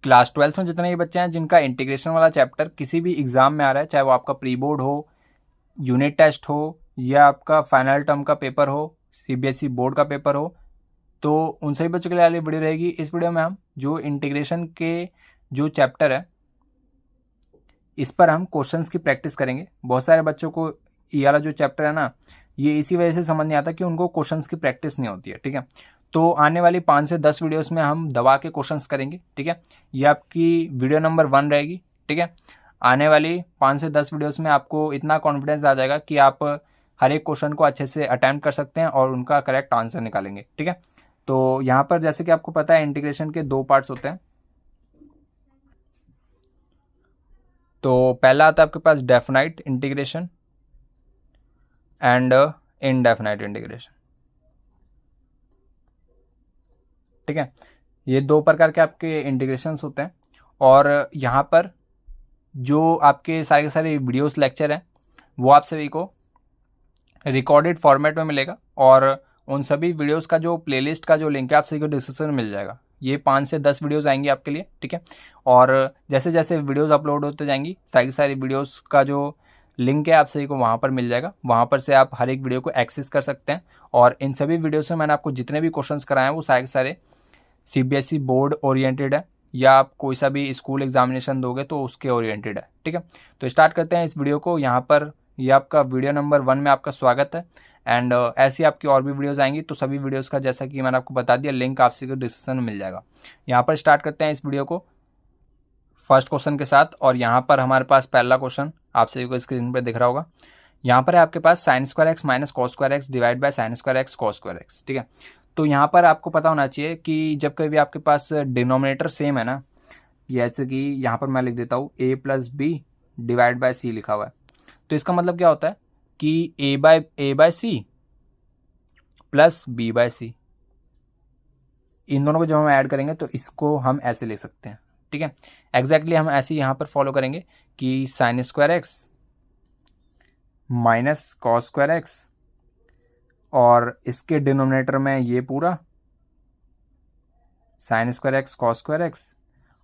Class 12th में जितने भी बच्चे हैं जिनका इंटीग्रेशन वाला चैप्टर किसी भी एग्जाम में आ रहा है, चाहे वो आपका प्री बोर्ड हो, यूनिट टेस्ट हो, या आपका फाइनल टर्म का पेपर हो, सीबीएसई बोर्ड का पेपर हो, तो उन सभी बच्चों के लिए वाली वीडियो रहेगी। इस वीडियो में हम जो इंटीग्रेशन के जो चैप्टर है इस पर हम क्वेश्चंस की प्रैक्टिस करेंगे। बहुत सारे बच्चों को ये वाला जो चैप्टर है ना, ये इसी वजह से समझ नहीं आता कि उनको क्वेश्चंस की प्रैक्टिस नहीं होती है। ठीक है, तो आने वाली 5 से 10 वीडियोस में हम दबा के क्वेश्चंस करेंगे। ठीक है, ये आपकी वीडियो नंबर 1 रहेगी। ठीक है, आने वाली 5 से 10 वीडियोस में आपको इतना कॉन्फिडेंस आ जाएगा कि आप हर एक क्वेश्चन को अच्छे से अटेम्प्ट कर सकते हैं और उनका करेक्ट आंसर निकालेंगे। ठीक है, तो यहाँ पर जैसे कि आपको पता है इंटीग्रेशन के 2 पार्ट्स होते हैं। तो पहला आता है आपके पास definite integration and indefinite integration. ठीक है, ये 2 प्रकार के आपके इंटीग्रेशंस होते हैं। और यहाँ पर जो आपके सारे के सारे वीडियोस लेक्चर हैं वो आप सभी को रिकॉर्डेड फॉर्मेट में मिलेगा, और उन सभी वीडियोस का जो प्लेलिस्ट का जो लिंक है आप सभी को डिस्क्रिप्शन में मिल जाएगा। ये 5 से 10 वीडियोस आएंगी आपके लिए। ठीक है, और जैसे जैसे वीडियोस अपलोड होते जाएंगी सारी वीडियोस का जो लिंक है आप सभी को वहाँ पर मिल जाएगा। वहाँ पर से आप हर एक वीडियो को एक्सेस कर सकते हैं। और इन सभी वीडियोस में मैंने आपको जितने भी क्वेश्चंस कराए हैं वो सारे के सारे सीबीएसई बोर्ड ओरिएंटेड है, या आप कोई सा भी स्कूल एग्जामिनेशन दोगे तो उसके ओरिएंटेड है। ठीक है, तो स्टार्ट करते हैं इस वीडियो को। यहाँ पर ये आपका वीडियो नंबर 1 में आपका स्वागत है। एंड ऐसी आपकी और भी वीडियोस आएंगी, तो सभी वीडियोस का जैसा कि मैंने आपको बता दिया लिंक आपसे डिस्क्रिप्शन में मिल जाएगा। यहाँ पर स्टार्ट करते हैं इस वीडियो को फर्स्ट क्वेश्चन के साथ। और यहाँ पर हमारे पास पहला क्वेश्चन आप सभी को स्क्रीन पर दिख रहा होगा। यहाँ पर है आपके पास sine square x minus cos square X divide by sine square X cos square X. ठीक है, तो यहाँ पर आपको पता होना चाहिए कि जब कभी आपके पास डिनोमिनेटर सेम है ना, जैसे कि यहाँ पर मैं लिख देता हूँ a plus B divide by C लिखा हुआ है, तो इसका मतलब क्या होता है कि a by C plus b by C, इन दोनों को जब हम ऐड करेंगे तो इसको हम ऐसे लिख सकते हैं। ठीक है, एग्जैक्टली हम ऐसे यहाँ पर फॉलो करेंगे कि sign square x minus cos square x, और इसके डिनोमिनेटर में ये पूरा sign square X cos square x,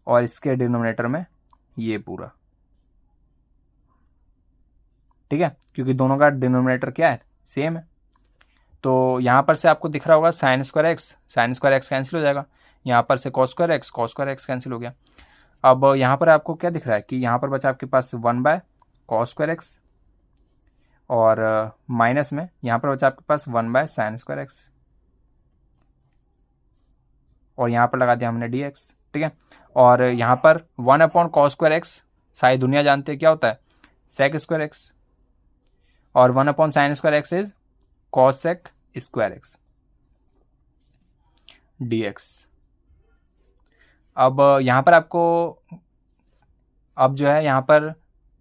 और इसके डिनोमिनेटर में ये पूरा। ठीक है, क्योंकि दोनों का डिनोमिनेटर क्या है, सेम है। तो यहाँ पर से आपको दिख रहा होगा साइन स्क्वायर एक्स कैंसिल हो जाएगा, यहाँ पर से कॉस स्क्वायर एक्स कैंसिल हो गया। अब यहाँ पर आपको क्या दिख रहा है कि यहाँ पर बचा आपके पास 1 बाय कॉस स्क्वायर एक्स, और माइनस में यहाँ पर बचा आपके पास 1 बाय साइन स्क्वायर एक्स, और यहाँ पर लगा दिया हमने डी एक्स। ठीक है, और यहाँ पर 1 अपॉन कॉस स्क्वायर एक्स सारी दुनिया जानते हैं क्या होता है, सेक स्क्वायर एक्स, और 1 upon sine square x is cosec square x d x. अब यहाँ पर आपको अब जो है यहाँ पर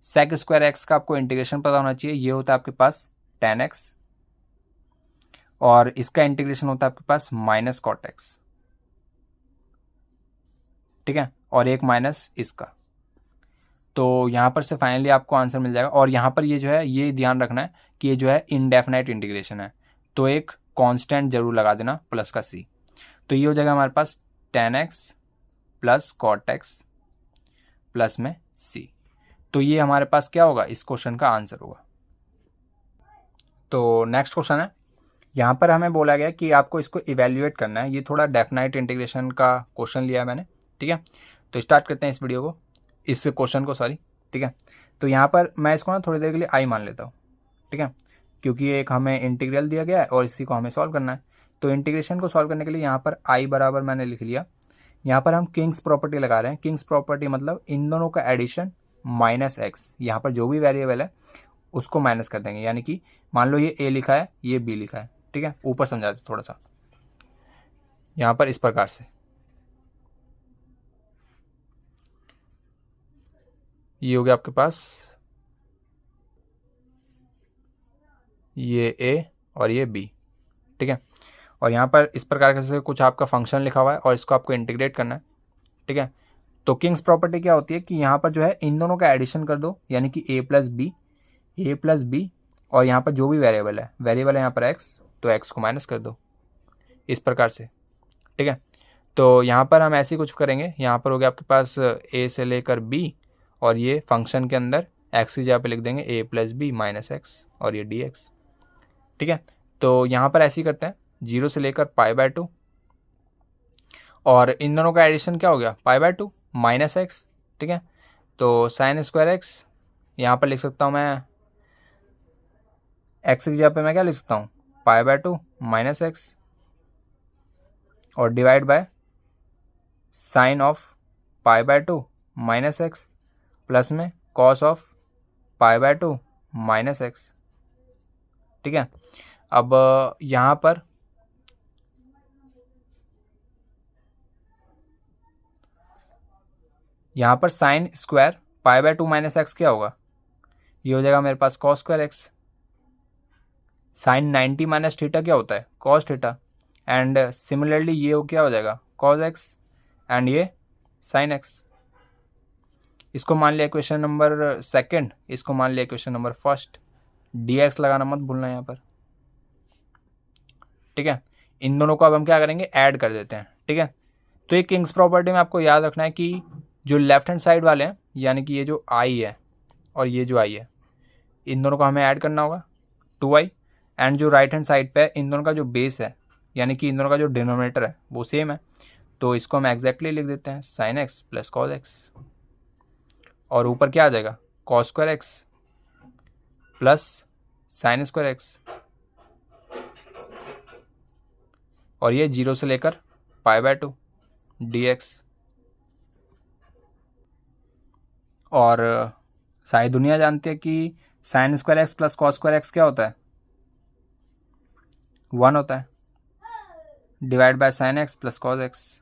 सेक स्क्वायर एक्स का आपको इंटीग्रेशन पता होना चाहिए। ये होता है आपके पास टेन एक्स, और इसका इंटीग्रेशन होता है आपके पास माइनस कॉट एक्स। ठीक है, और एक माइनस इसका, तो यहाँ पर से फाइनली आपको आंसर मिल जाएगा। और यहाँ पर ये जो है ये ध्यान रखना है कि ये जो है इनडेफिनाइट इंटीग्रेशन है, तो एक कांस्टेंट जरूर लगा देना प्लस का सी। तो ये हो जाएगा हमारे पास tan X plus cot X plus में सी। तो ये हमारे पास क्या होगा, इस क्वेश्चन का आंसर होगा। तो नेक्स्ट क्वेश्चन है, यहाँ पर हमें बोला गया कि आपको इसको इवेल्युएट करना है। ये थोड़ा डेफिनाइट इंटीग्रेशन का क्वेश्चन लिया है मैंने। ठीक है, तो स्टार्ट करते हैं इस वीडियो को, इस क्वेश्चन को सॉरी। ठीक है, तो यहाँ पर मैं इसको ना थोड़ी देर के लिए आई मान लेता हूँ। ठीक है, क्योंकि एक हमें इंटीग्रल दिया गया है और इसी को हमें सॉल्व करना है। तो इंटीग्रेशन को सॉल्व करने के लिए यहाँ पर आई बराबर मैंने लिख लिया। यहाँ पर हम किंग्स प्रॉपर्टी लगा रहे हैं। किंग्स प्रॉपर्टी मतलब इन दोनों का एडिशन माइनस एक्स, यहाँ पर जो भी वेरिएबल है उसको माइनस कर देंगे। यानी कि मान लो ये ए लिखा है, ये बी लिखा है। ठीक है, ऊपर समझाते थोड़ा सा, यहाँ पर इस प्रकार से ये हो गया आपके पास ये ए और ये बी। ठीक है, और यहाँ पर इस प्रकार से कुछ आपका फंक्शन लिखा हुआ है और इसको आपको इंटीग्रेट करना है। ठीक है, तो किंग्स प्रॉपर्टी क्या होती है कि यहाँ पर जो है इन दोनों का एडिशन कर दो, यानी कि ए प्लस बी, और यहाँ पर जो भी वेरिएबल है यहाँ पर एक्स, तो एक्स को माइनस कर दो इस प्रकार से। ठीक है, तो यहाँ पर हम ऐसे कुछ करेंगे, यहाँ पर हो गया आपके पास a से लेकर b, और ये फंक्शन के अंदर x की जगह पे लिख देंगे a plus b minus x, और ये dx। ठीक है, तो यहाँ पर ऐसे ही करते हैं 0 से लेकर π/2, और इन दोनों का एडिशन क्या हो गया π/2 माइनस एक्स। ठीक है, तो साइन स्क्वायर एक्स यहाँ पर लिख सकता हूँ मैं, एक्स की जगह पे मैं क्या लिख सकता हूँ π/2 माइनस एक्स, और divide by sine of π/2 minus X plus में कॉस ऑफ π/2 माइनस एक्स। ठीक है, अब यहाँ पर साइन स्क्वायर π/2 माइनस एक्स क्या होगा, ये हो जाएगा मेरे पास cos square X. Sine 90 minus theta क्या होता है कॉस थीटा, एंड सिमिलरली ये क्या हो जाएगा कॉस एक्स, एंड ये साइन एक्स। इसको मान लिया क्वेश्चन नंबर सेकंड, इसको मान लिया क्वेश्चन नंबर फर्स्ट। dx लगाना मत भूलना यहाँ पर। ठीक है, इन दोनों को अब हम क्या करेंगे ऐड कर देते हैं। ठीक है, तो ये किंग्स प्रॉपर्टी में आपको याद रखना है कि जो लेफ्ट हैंड साइड वाले हैं, यानी कि ये जो i है और ये जो i है, इन दोनों को हमें ऐड करना होगा 2i, एंड जो राइट हैंड साइड पे इन दोनों का जो बेस है, यानी कि इन दोनों का जो डिनोमिनेटर है वो सेम है, तो इसको हम एग्जैक्टली लिख देते हैं sign x plus cos x, और ऊपर क्या आ जाएगा cos square x plus sign square x, और ये 0 से लेकर π/2 dx। और सारी दुनिया जानती है कि sign square x plus cos square x क्या होता है 1 होता है, divide by sign x plus cos x.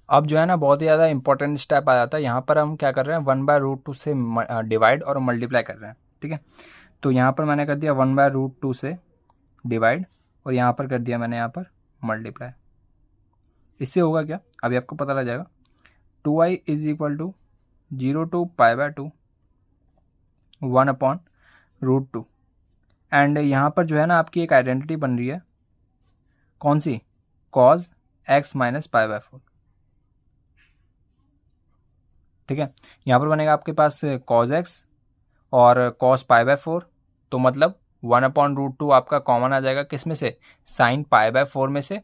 अब जो है ना बहुत ही ज़्यादा इंपॉर्टेंट स्टेप आ जाता है, यहाँ पर हम क्या कर रहे हैं 1/√2 से डिवाइड और मल्टीप्लाई कर रहे हैं। ठीक है, तो यहाँ पर मैंने कर दिया 1/√2 से डिवाइड, और यहाँ पर कर दिया मैंने यहाँ पर मल्टीप्लाई। इससे होगा क्या अभी आपको पता लग जाएगा, 2i is equal to 0 to π/2 1/√2, and यहाँ पर जो है ना आपकी एक आइडेंटिटी बन रही है, कौन सी cos x माइनस π/4। ठीक है, यहाँ पर बनेगा आपके पास cos x और cos π/4, तो मतलब 1/√2 आपका कॉमन आ जाएगा किस में से साइन π/4 में से।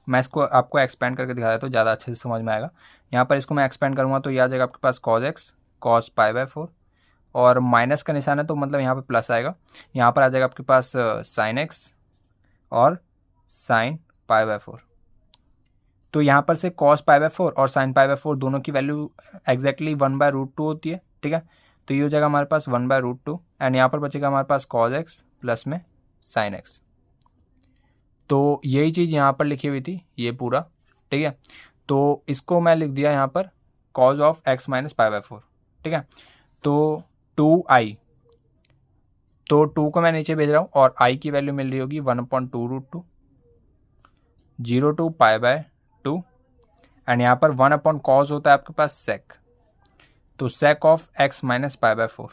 मैं इसको आपको एक्सपेंड करके दिखा देता हूँ, ज़्यादा अच्छे से समझ में आएगा। यहाँ पर इसको मैं एक्सपेंड करूँगा तो ये आ जाएगा आपके पास cos x cos π/4, और माइनस का निशान है तो मतलब यहाँ पर प्लस आएगा। यहाँ पर आ जाएगा आपके पास साइन एक्स और साइन π/4, तो यहाँ पर से cos π/4 और sin π/4 दोनों की वैल्यू एग्जैक्टली 1/√2 होती है। ठीक है, तो ये हो जाएगा हमारे पास 1/√2, एंड यहाँ पर बचेगा हमारे पास cos x प्लस में sin x। तो यही चीज़ यहाँ पर लिखी हुई थी ये पूरा। ठीक है, तो इसको मैं लिख दिया यहाँ पर cos ऑफ x माइनस π/4। ठीक है, तो 2i, तो 2 को मैं नीचे भेज रहा हूँ, और i की वैल्यू मिल रही होगी 1/2√2 0 to π/2, एंड यहाँ पर 1/cos होता है आपके पास sec, तो sec ऑफ x माइनस π/4,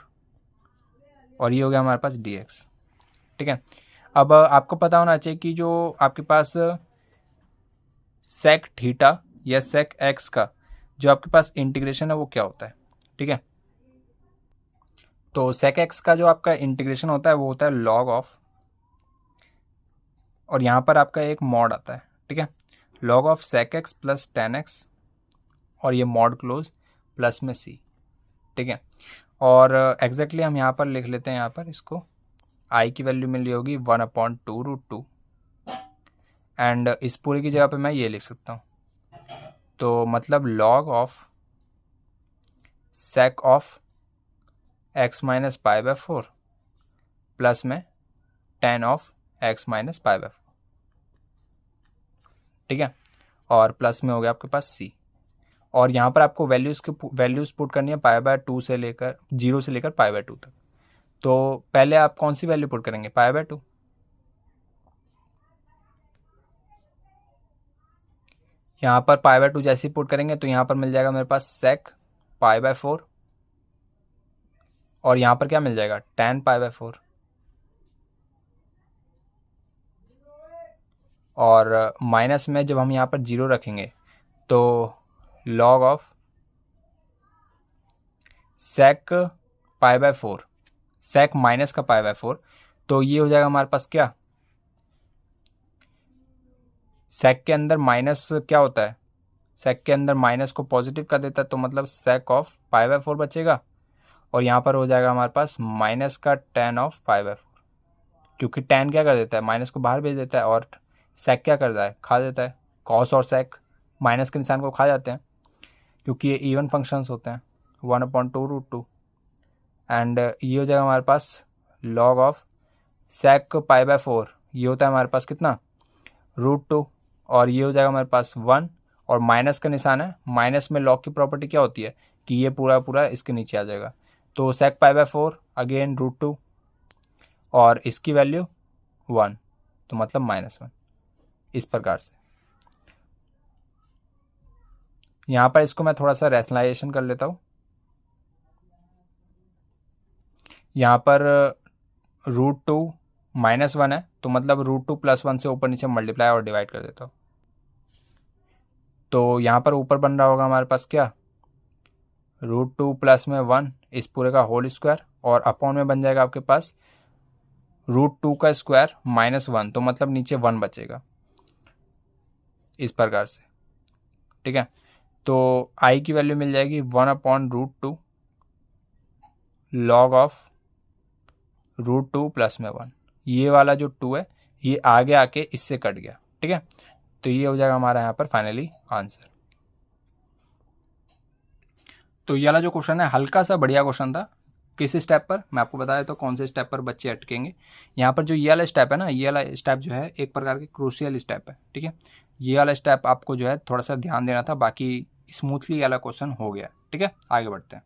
और ये हो गया हमारे पास dx। ठीक है, अब आपको पता होना चाहिए कि जो आपके पास sec थीटा या sec x का जो आपके पास इंटीग्रेशन है वो क्या होता है। ठीक है, तो sec x का जो आपका इंटीग्रेशन होता है वो होता है log ऑफ, और यहाँ पर आपका एक मॉड आता है। ठीक है, log of sec x plus tan x, और ये मॉड क्लोज प्लस में c। ठीक है, और एग्जैक्टली हम यहाँ पर लिख लेते हैं, यहाँ पर इसको i की वैल्यू मिल रही होगी 1/2√2, एंड इस पूरी की जगह पे मैं ये लिख सकता हूँ, तो मतलब log of sec of x minus π/4 plus में tan ऑफ x माइनस π/4। ठीक है, और प्लस में हो गया आपके पास c, और यहाँ पर आपको वैल्यूज़ पुट करनी है π/2 से लेकर 0 से लेकर π/2 तक। तो पहले आप कौन सी वैल्यू पुट करेंगे π/2, यहाँ पर π/2 जैसे ही पुट करेंगे तो यहाँ पर मिल जाएगा मेरे पास sec π/4, और यहाँ पर क्या मिल जाएगा tan π/4, और माइनस में जब हम यहाँ पर 0 रखेंगे तो log of sec pi by 4, sec minus का पाई बाय 4, तो ये हो जाएगा हमारे पास क्या, sec के अंदर माइनस क्या होता है, sec के अंदर माइनस को पॉजिटिव कर देता है, तो मतलब sec ऑफ पाई बाय 4 बचेगा, और यहाँ पर हो जाएगा हमारे पास माइनस का tan ऑफ पाई बाय 4, क्योंकि tan क्या कर देता है, माइनस को बाहर भेज देता है, और sec क्या करता है, खा देता है, cos और sec माइनस के निशान को खा जाते हैं, क्योंकि ये इवन फंक्शंस होते हैं, 1/2√2, एंड ये हो जाएगा हमारे पास log of sec pi by 4, ये होता है हमारे पास कितना, √2, और ये हो जाएगा हमारे पास 1, और माइनस का निशान है, माइनस में log की प्रॉपर्टी क्या होती है कि ये पूरा पूरा इसके नीचे आ जाएगा, तो sec पाई बाय 4 अगेन √2, और इसकी वैल्यू 1, तो मतलब -1, इस प्रकार से। यहाँ पर इसको मैं थोड़ा सा रैशनलाइजेशन कर लेता हूँ। यहाँ पर √2 -1 है, तो मतलब √2 + 1 से ऊपर नीचे मल्टीप्लाई और डिवाइड कर देता हूँ, तो यहाँ पर ऊपर बन रहा होगा हमारे पास क्या, √2 + में 1 इस पूरे का होल स्क्वायर, और अपॉन में बन जाएगा आपके पास √2 का स्क्वायर -1, तो मतलब नीचे 1 बचेगा, इस प्रकार से। ठीक है, तो आई की वैल्यू मिल जाएगी 1/√2 log ऑफ √2 + में 1, ये वाला जो 2 है ये आगे आके इससे कट गया। ठीक है, तो ये हो जाएगा हमारा यहाँ पर फाइनली आंसर। तो ये वाला जो क्वेश्चन है हल्का सा बढ़िया क्वेश्चन था। किस स्टेप पर, मैं आपको बता देता हूँ कौन से स्टेप पर बच्चे अटकेंगे। यहाँ पर जो ये वाला स्टेप है ना, ये वाला स्टेप जो है एक प्रकार के क्रूशियल स्टेप है। ठीक है, ये वाला स्टेप आपको जो है थोड़ा सा ध्यान देना था, बाकी स्मूथली वाला क्वेश्चन हो गया। ठीक है, आगे बढ़ते हैं।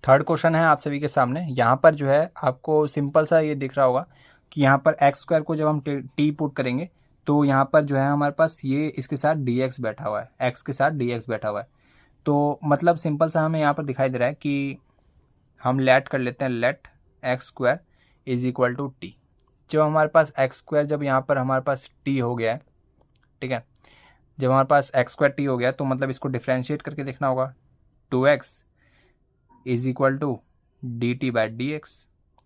थर्ड क्वेश्चन है आप सभी के सामने। यहाँ पर जो है आपको सिंपल सा ये दिख रहा होगा कि यहाँ पर x² को जब हम t पुट करेंगे तो यहाँ पर जो है हमारे पास ये इसके साथ dx बैठा हुआ है, x के साथ dx बैठा हुआ है। तो मतलब सिंपल सा हमें यहाँ पर दिखाई दे रहा है कि हम लेट कर लेते हैं, लेट x² = t। जब हमारे पास x² जब यहाँ पर हमारे पास t हो गया है, ठीक है, जब हमारे पास x² t हो गया तो मतलब इसको डिफ्रेंशिएट करके देखना होगा, 2x = dt/dx,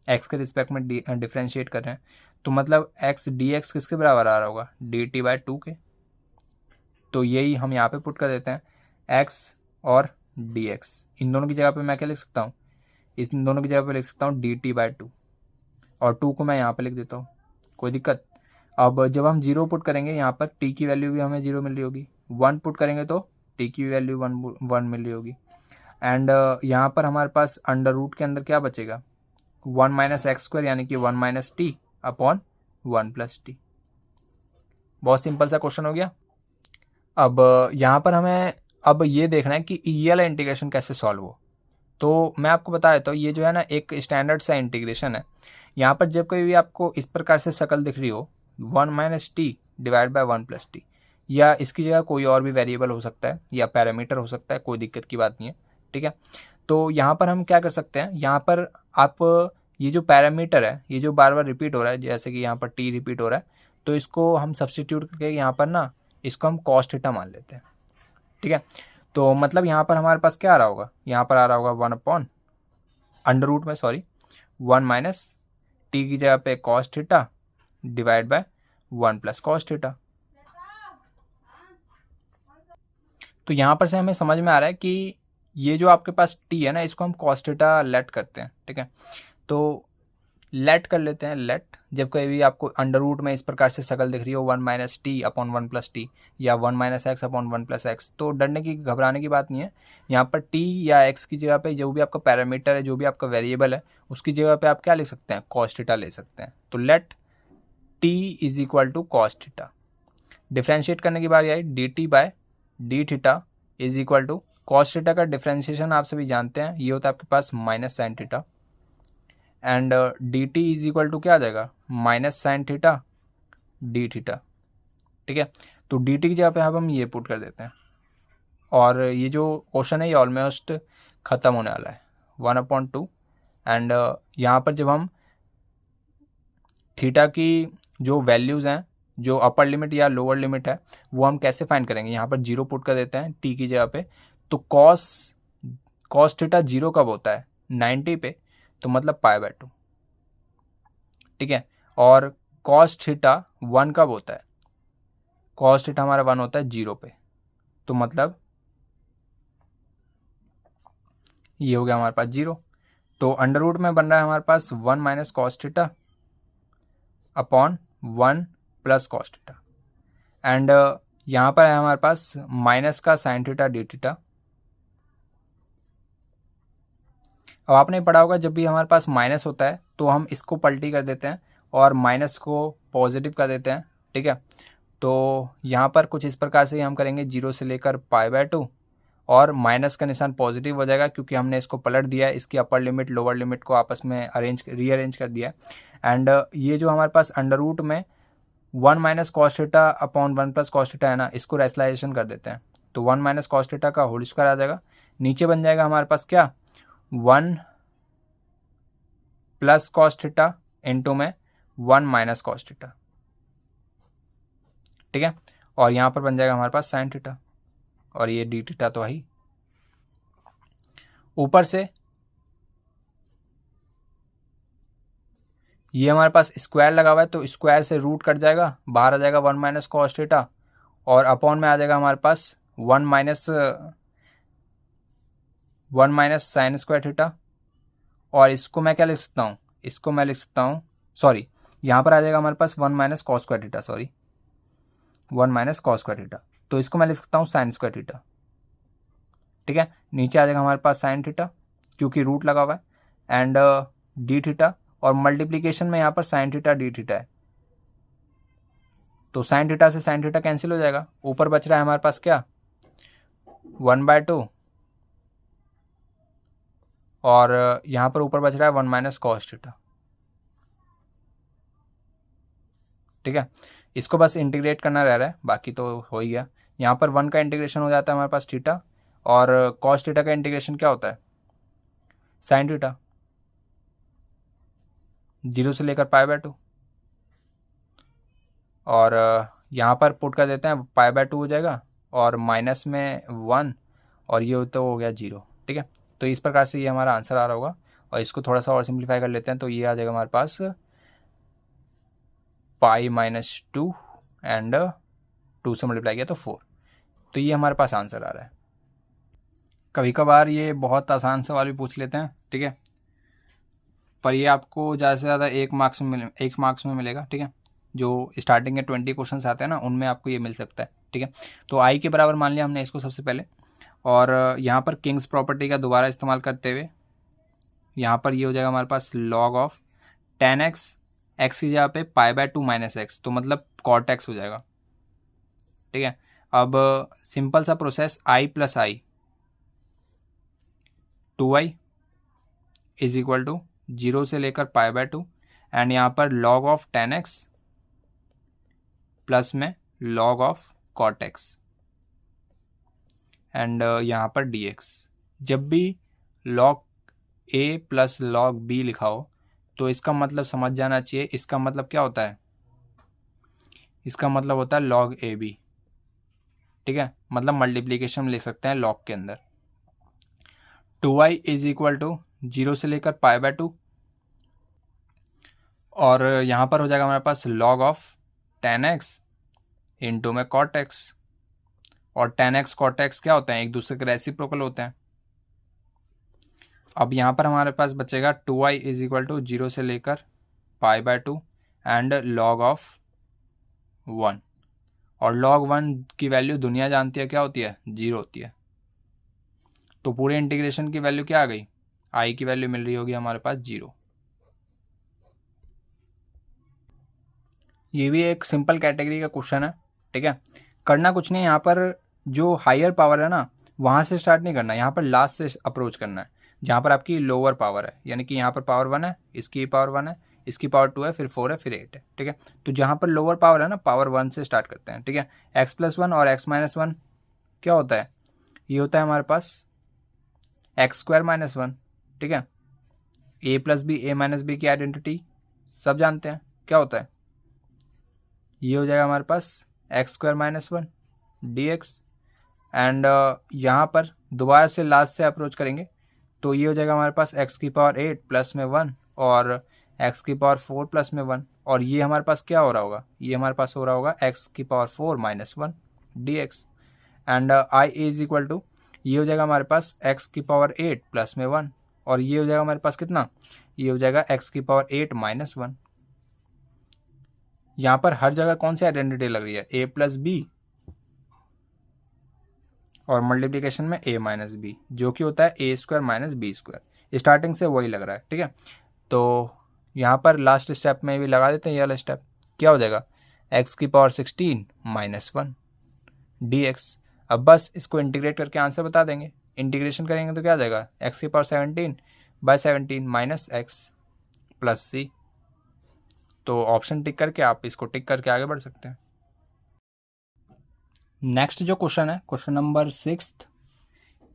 x के रिस्पेक्ट में डिफ्रेंशिएट कर रहे हैं, तो मतलब x dx किसके बराबर आ रहा होगा, dt/2 के। तो यही हम यहाँ पे पुट कर देते हैं, x और dx, इन दोनों की जगह पे मैं क्या लिख सकता हूँ, इन दोनों की जगह पे लिख सकता हूँ dt/2, और 2 को मैं यहाँ पे लिख देता हूँ, कोई दिक्कत। अब जब हम 0 पुट करेंगे यहाँ पर t की वैल्यू भी हमें 0 मिल रही होगी, 1 पुट करेंगे तो t की वैल्यू 1 मिल रही होगी, एंड यहाँ पर हमारे पास अंडर रूट के अंदर क्या बचेगा, 1 - x² यानी कि 1 - t अपॉन 1 + t। बहुत सिंपल सा क्वेश्चन हो गया। अब यहाँ पर हमें अब ये देखना है कि ये वाला इंटीग्रेशन कैसे सॉल्व हो। तो मैं आपको बता देता हूँ, ये जो है ना एक स्टैंडर्ड सा इंटीग्रेशन है। यहाँ पर जब कभी भी आपको इस प्रकार से शक्ल दिख रही हो, 1 - t / 1 + t, या इसकी जगह कोई और भी वेरिएबल हो सकता है या पैरामीटर हो सकता है, कोई दिक्कत की बात नहीं है। ठीक है, तो यहाँ पर हम क्या कर सकते हैं, यहाँ पर आप ये जो पैरामीटर है ये जो बार बार रिपीट हो रहा है, जैसे कि यहाँ पर t रिपीट हो रहा है, तो इसको हम सब्सटीट्यूट करके यहाँ पर ना इसको हम cos थीटा मान लेते हैं। ठीक है, तो मतलब यहाँ पर हमारे पास क्या आ रहा होगा, यहाँ पर आ रहा होगा 1 t की जगह पे cos थीटा / 1 + cos थीटा। तो यहाँ पर से हमें समझ में आ रहा है कि ये जो आपके पास t है ना, इसको हम cos थीटा लेट करते हैं। ठीक है, तो लेट कर लेते हैं, लेट। जब कभी भी आपको अंडर रूट में इस प्रकार से शक्ल दिख रही हो 1 - t अपॉन 1 + t या 1 - x अपॉन 1 + x, तो डरने की घबराने की बात नहीं है। यहाँ पर t या x की जगह पे जो भी आपका पैरामीटर है, जो भी आपका वेरिएबल है, उसकी जगह पे आप क्या ले सकते हैं, cos थीटा ले सकते हैं। तो let t = cos theta. Differentiate करने की बारी आई, dt/d थीटा = cos थीटा का डिफ्रेंशिएशन आप सभी जानते हैं, ये होता है आपके पास -sin थीटा, एंड dt = क्या आ जाएगा, -sin थीटा d थीटा। ठीक है, तो dt की जगह पे अब हम ये पुट कर देते हैं, और ये जो क्वेश्चन है ये ऑलमोस्ट ख़त्म होने वाला है, 1/2, एंड यहाँ पर जब हम थीटा की जो वैल्यूज़ हैं जो अपर लिमिट या लोअर लिमिट है वो हम कैसे फाइंड करेंगे, यहाँ पर 0 पुट कर देते हैं टी की जगह पे। तो कॉस थीटा 0 कब होता है, 90 पे, तो मतलब π/2, ठीक है। और कॉस थीटा 1 कब होता है, कॉस थीटा हमारा 1 होता है 0 पे, तो मतलब ये हो गया हमारे पास 0। तो अंडर रूट में बन रहा है हमारे पास 1 minus cos theta upon 1 plus cos theta, and यहाँ पर है हमारे पास माइनस का साइन थीटा डी थीटा। अब आपने पढ़ा होगा जब भी हमारे पास माइनस होता है तो हम इसको पलटी कर देते हैं और माइनस को पॉजिटिव कर देते हैं, ठीक है। तो यहाँ पर कुछ इस प्रकार से हम करेंगे 0 से लेकर π/2, और माइनस का निशान पॉजिटिव हो जाएगा क्योंकि हमने इसको पलट दिया है, इसकी अपर लिमिट लोअर लिमिट को आपस में रीअरेंज कर दिया है। एंड ये जो हमारे पास अंडर रूट में 1 minus cos theta upon 1 plus cos theta है ना, इसको रेशनलाइजेशन कर देते हैं। तो 1 माइनस कॉस थीटा का होल स्क्वायर आ जाएगा, नीचे बन जाएगा हमारे पास क्या 1 प्लस कॉस थीटा इंटू में 1 माइनस कॉस थीटा, ठीक है। और यहाँ पर बन जाएगा हमारे पास साइन थीटा, और ये डी थीटा तो है। ऊपर से ये हमारे पास स्क्वायर लगा हुआ है तो स्क्वायर से रूट कट जाएगा, बाहर आ जाएगा 1 माइनस कॉस थीटा, और अपॉन में आ जाएगा हमारे पास 1 माइनस साइन स्क्वायर थीटा। और इसको मैं क्या लिख सकता हूँ, इसको मैं लिख सकता हूँ, सॉरी यहाँ पर आ जाएगा हमारे पास 1 minus cos square theta, sorry 1 minus cos square theta, तो इसको मैं लिख सकता हूँ साइन स्क्वायर थीटा, ठीक है। नीचे आ जाएगा हमारे पास साइन थीटा क्योंकि रूट लगा हुआ है, एंड डी थीटा, और मल्टीप्लीकेशन में यहाँ पर साइन थीटा डी थीटा है, तो साइन थीटा से साइन थीटा कैंसिल हो जाएगा। ऊपर बच रहा है हमारे पास क्या 1/2, और यहाँ पर ऊपर बच रहा है 1 माइनस कॉस थीटा, ठीक है। इसको बस इंटीग्रेट करना रह रहा है, बाकी तो हो ही गया। यहाँ पर 1 का इंटीग्रेशन हो जाता है हमारे पास थीटा, और कॉस थीटा का इंटीग्रेशन क्या होता है साइन थीटा, 0 से लेकर π/2, और यहाँ पर पुट कर देते हैं π/2 हो जाएगा, और माइनस में 1, और ये तो हो गया 0, ठीक है। तो इस प्रकार से ये हमारा आंसर आ रहा होगा, और इसको थोड़ा सा और सिंप्लीफाई कर लेते हैं तो ये आ जाएगा हमारे पास π-2 एंड 2 से मल्टीप्लाई किया तो 4। तो ये हमारे पास आंसर आ रहा है। कभी कभार ये बहुत आसान सवाल भी पूछ लेते हैं, ठीक है, पर ये आपको ज़्यादा से ज़्यादा 1 मार्क्स में मिलेगा, ठीक है। जो स्टार्टिंग के 20 क्वेश्चन आते हैं ना, उनमें आपको ये मिल सकता है, ठीक है। तो आई के बराबर मान लिया हमने इसको सबसे पहले, और यहाँ पर किंग्स प्रॉपर्टी का दोबारा इस्तेमाल करते हुए यहाँ पर ये हो जाएगा हमारे पास log ऑफ 10x, x की जगह पे π/2 माइनस एक्स, तो मतलब cot x हो जाएगा, ठीक है। अब सिंपल सा process i plus i 2i is equal to 0 से लेकर π/2, एंड यहाँ पर log ऑफ 10x प्लस में log of cot x, and यहाँ पर dx। जब भी log a प्लस log b लिखा हो तो इसका मतलब समझ जाना चाहिए, इसका मतलब क्या होता है, इसका मतलब होता है log ab, ठीक है। मतलब मल्टीप्लीकेशन में लिख सकते हैं log के अंदर। 2i इज इक्वल टू 0 से लेकर π/2, और यहाँ पर हो जाएगा हमारे पास log ऑफ 10x इंटू में cot x, और 10x cot x क्या होते हैं, एक दूसरे के रेसिप्रोकल होते हैं। अब यहाँ पर हमारे पास बचेगा 2i इज इक्वल टू 0 से लेकर π/2 एंड log ऑफ 1, और log 1 की वैल्यू दुनिया जानती है क्या होती है, 0 होती है। तो पूरे इंटीग्रेशन की वैल्यू क्या आ गई, i की वैल्यू मिल रही होगी हमारे पास 0। ये भी एक सिंपल कैटेगरी का क्वेश्चन है, ठीक है। करना कुछ नहीं, यहाँ पर जो हायर पावर है ना वहाँ से स्टार्ट नहीं करना, यहाँ पर लास्ट से अप्रोच करना है, जहाँ पर आपकी लोअर पावर है, यानी कि यहाँ पर पावर 1 है, इसकी पावर 1 है, इसकी पावर 2 है, फिर 4 है, फिर 8 है, ठीक है। तो जहाँ पर लोअर पावर है ना, पावर 1 से स्टार्ट करते हैं, ठीक है। x+1 और x-1 क्या होता है, ये होता है हमारे पास x² - 1, ठीक है। a+b a-b की आइडेंटिटी सब जानते हैं क्या होता है, ये हो जाएगा हमारे पास X square minus one D x. And यहाँ पर दोबारा से लास्ट से अप्रोच करेंगे तो ये हो जाएगा हमारे पास एक्स की पावर 8 प्लस में 1 और एक्स की पावर 4 प्लस में 1। और ये हमारे पास क्या हो रहा होगा, ये हमारे पास हो रहा होगा एक्स की power 4 minus 1 d x. And i is equal to, ये हो जाएगा हमारे पास एक्स की पावर 8 प्लस में 1 और ये हो जाएगा हमारे पास कितना, ये हो जाएगा एक्स की पावर 8 माइनस 1। यहाँ पर हर जगह कौन सी आइडेंटिटी लग रही है, ए प्लस बी और मल्टीप्लिकेशन में ए माइनस बी, जो कि होता है A square minus B square. Starting से वही लग रहा है, ठीक है। तो यहाँ पर लास्ट स्टेप में भी लगा देते हैं ये वाला स्टेप, क्या हो जाएगा एक्स की पावर 16 माइनस 1 डी एक्स। अब बस इसको इंटीग्रेट करके आंसर बता देंगे। इंटीग्रेशन करेंगे तो क्या आ जाएगा एक्स की power 17 by 17 minus X plus सी। तो ऑप्शन टिक करके आप इसको टिक करके आगे बढ़ सकते हैं। नेक्स्ट जो क्वेश्चन है, क्वेश्चन नंबर 6,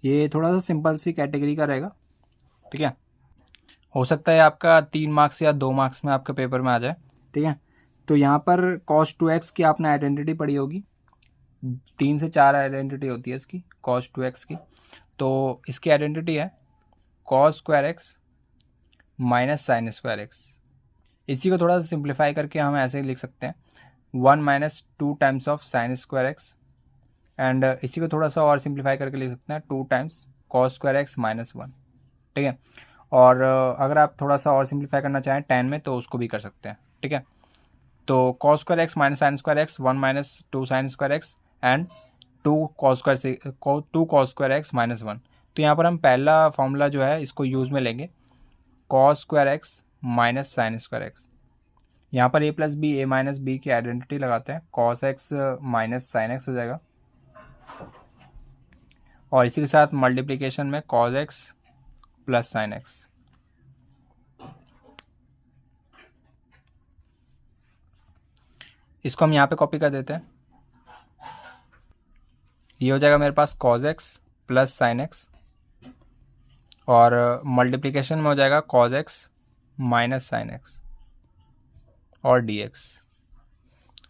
ये थोड़ा सा सिंपल सी कैटेगरी का रहेगा, ठीक है। हो सकता है आपका 3 मार्क्स या 2 मार्क्स में आपके पेपर में आ जाए, ठीक है। तो यहाँ पर cos 2x की आपने आइडेंटिटी पढ़ी होगी, 3 से 4 आइडेंटिटी होती है इसकी cos 2x की। तो इसकी आइडेंटिटी है cos square x minus sine square x. इसी को थोड़ा सा सिंप्लीफाई करके हम ऐसे ही लिख सकते हैं 1 minus 2 times of sine square x. And इसी को थोड़ा सा और सिंप्लीफाई करके लिख सकते हैं 2 times cos square x minus 1, ठीक है। और अगर आप थोड़ा सा और सिंप्लीफाई करना चाहें 10 में तो उसको भी कर सकते हैं, ठीक है। तो cos square x minus sine square x 1 minus 2 sign square x and 2 cos square x minus 1। तो यहाँ पर हम पहला फॉर्मूला जो है इसको यूज़ में लेंगे, cos square x minus sine square x. यहाँ पर a plus b, a minus b की आइडेंटिटी लगाते हैं, cos x minus sine x हो जाएगा और इसी के साथ मल्टीप्लिकेशन में cos x plus sine x. इसको हम यहाँ पे कॉपी कर देते हैं, ये हो जाएगा मेरे पास cos x plus sine x और मल्टीप्लिकेशन में हो जाएगा cos x minus sine x और डी एक्स।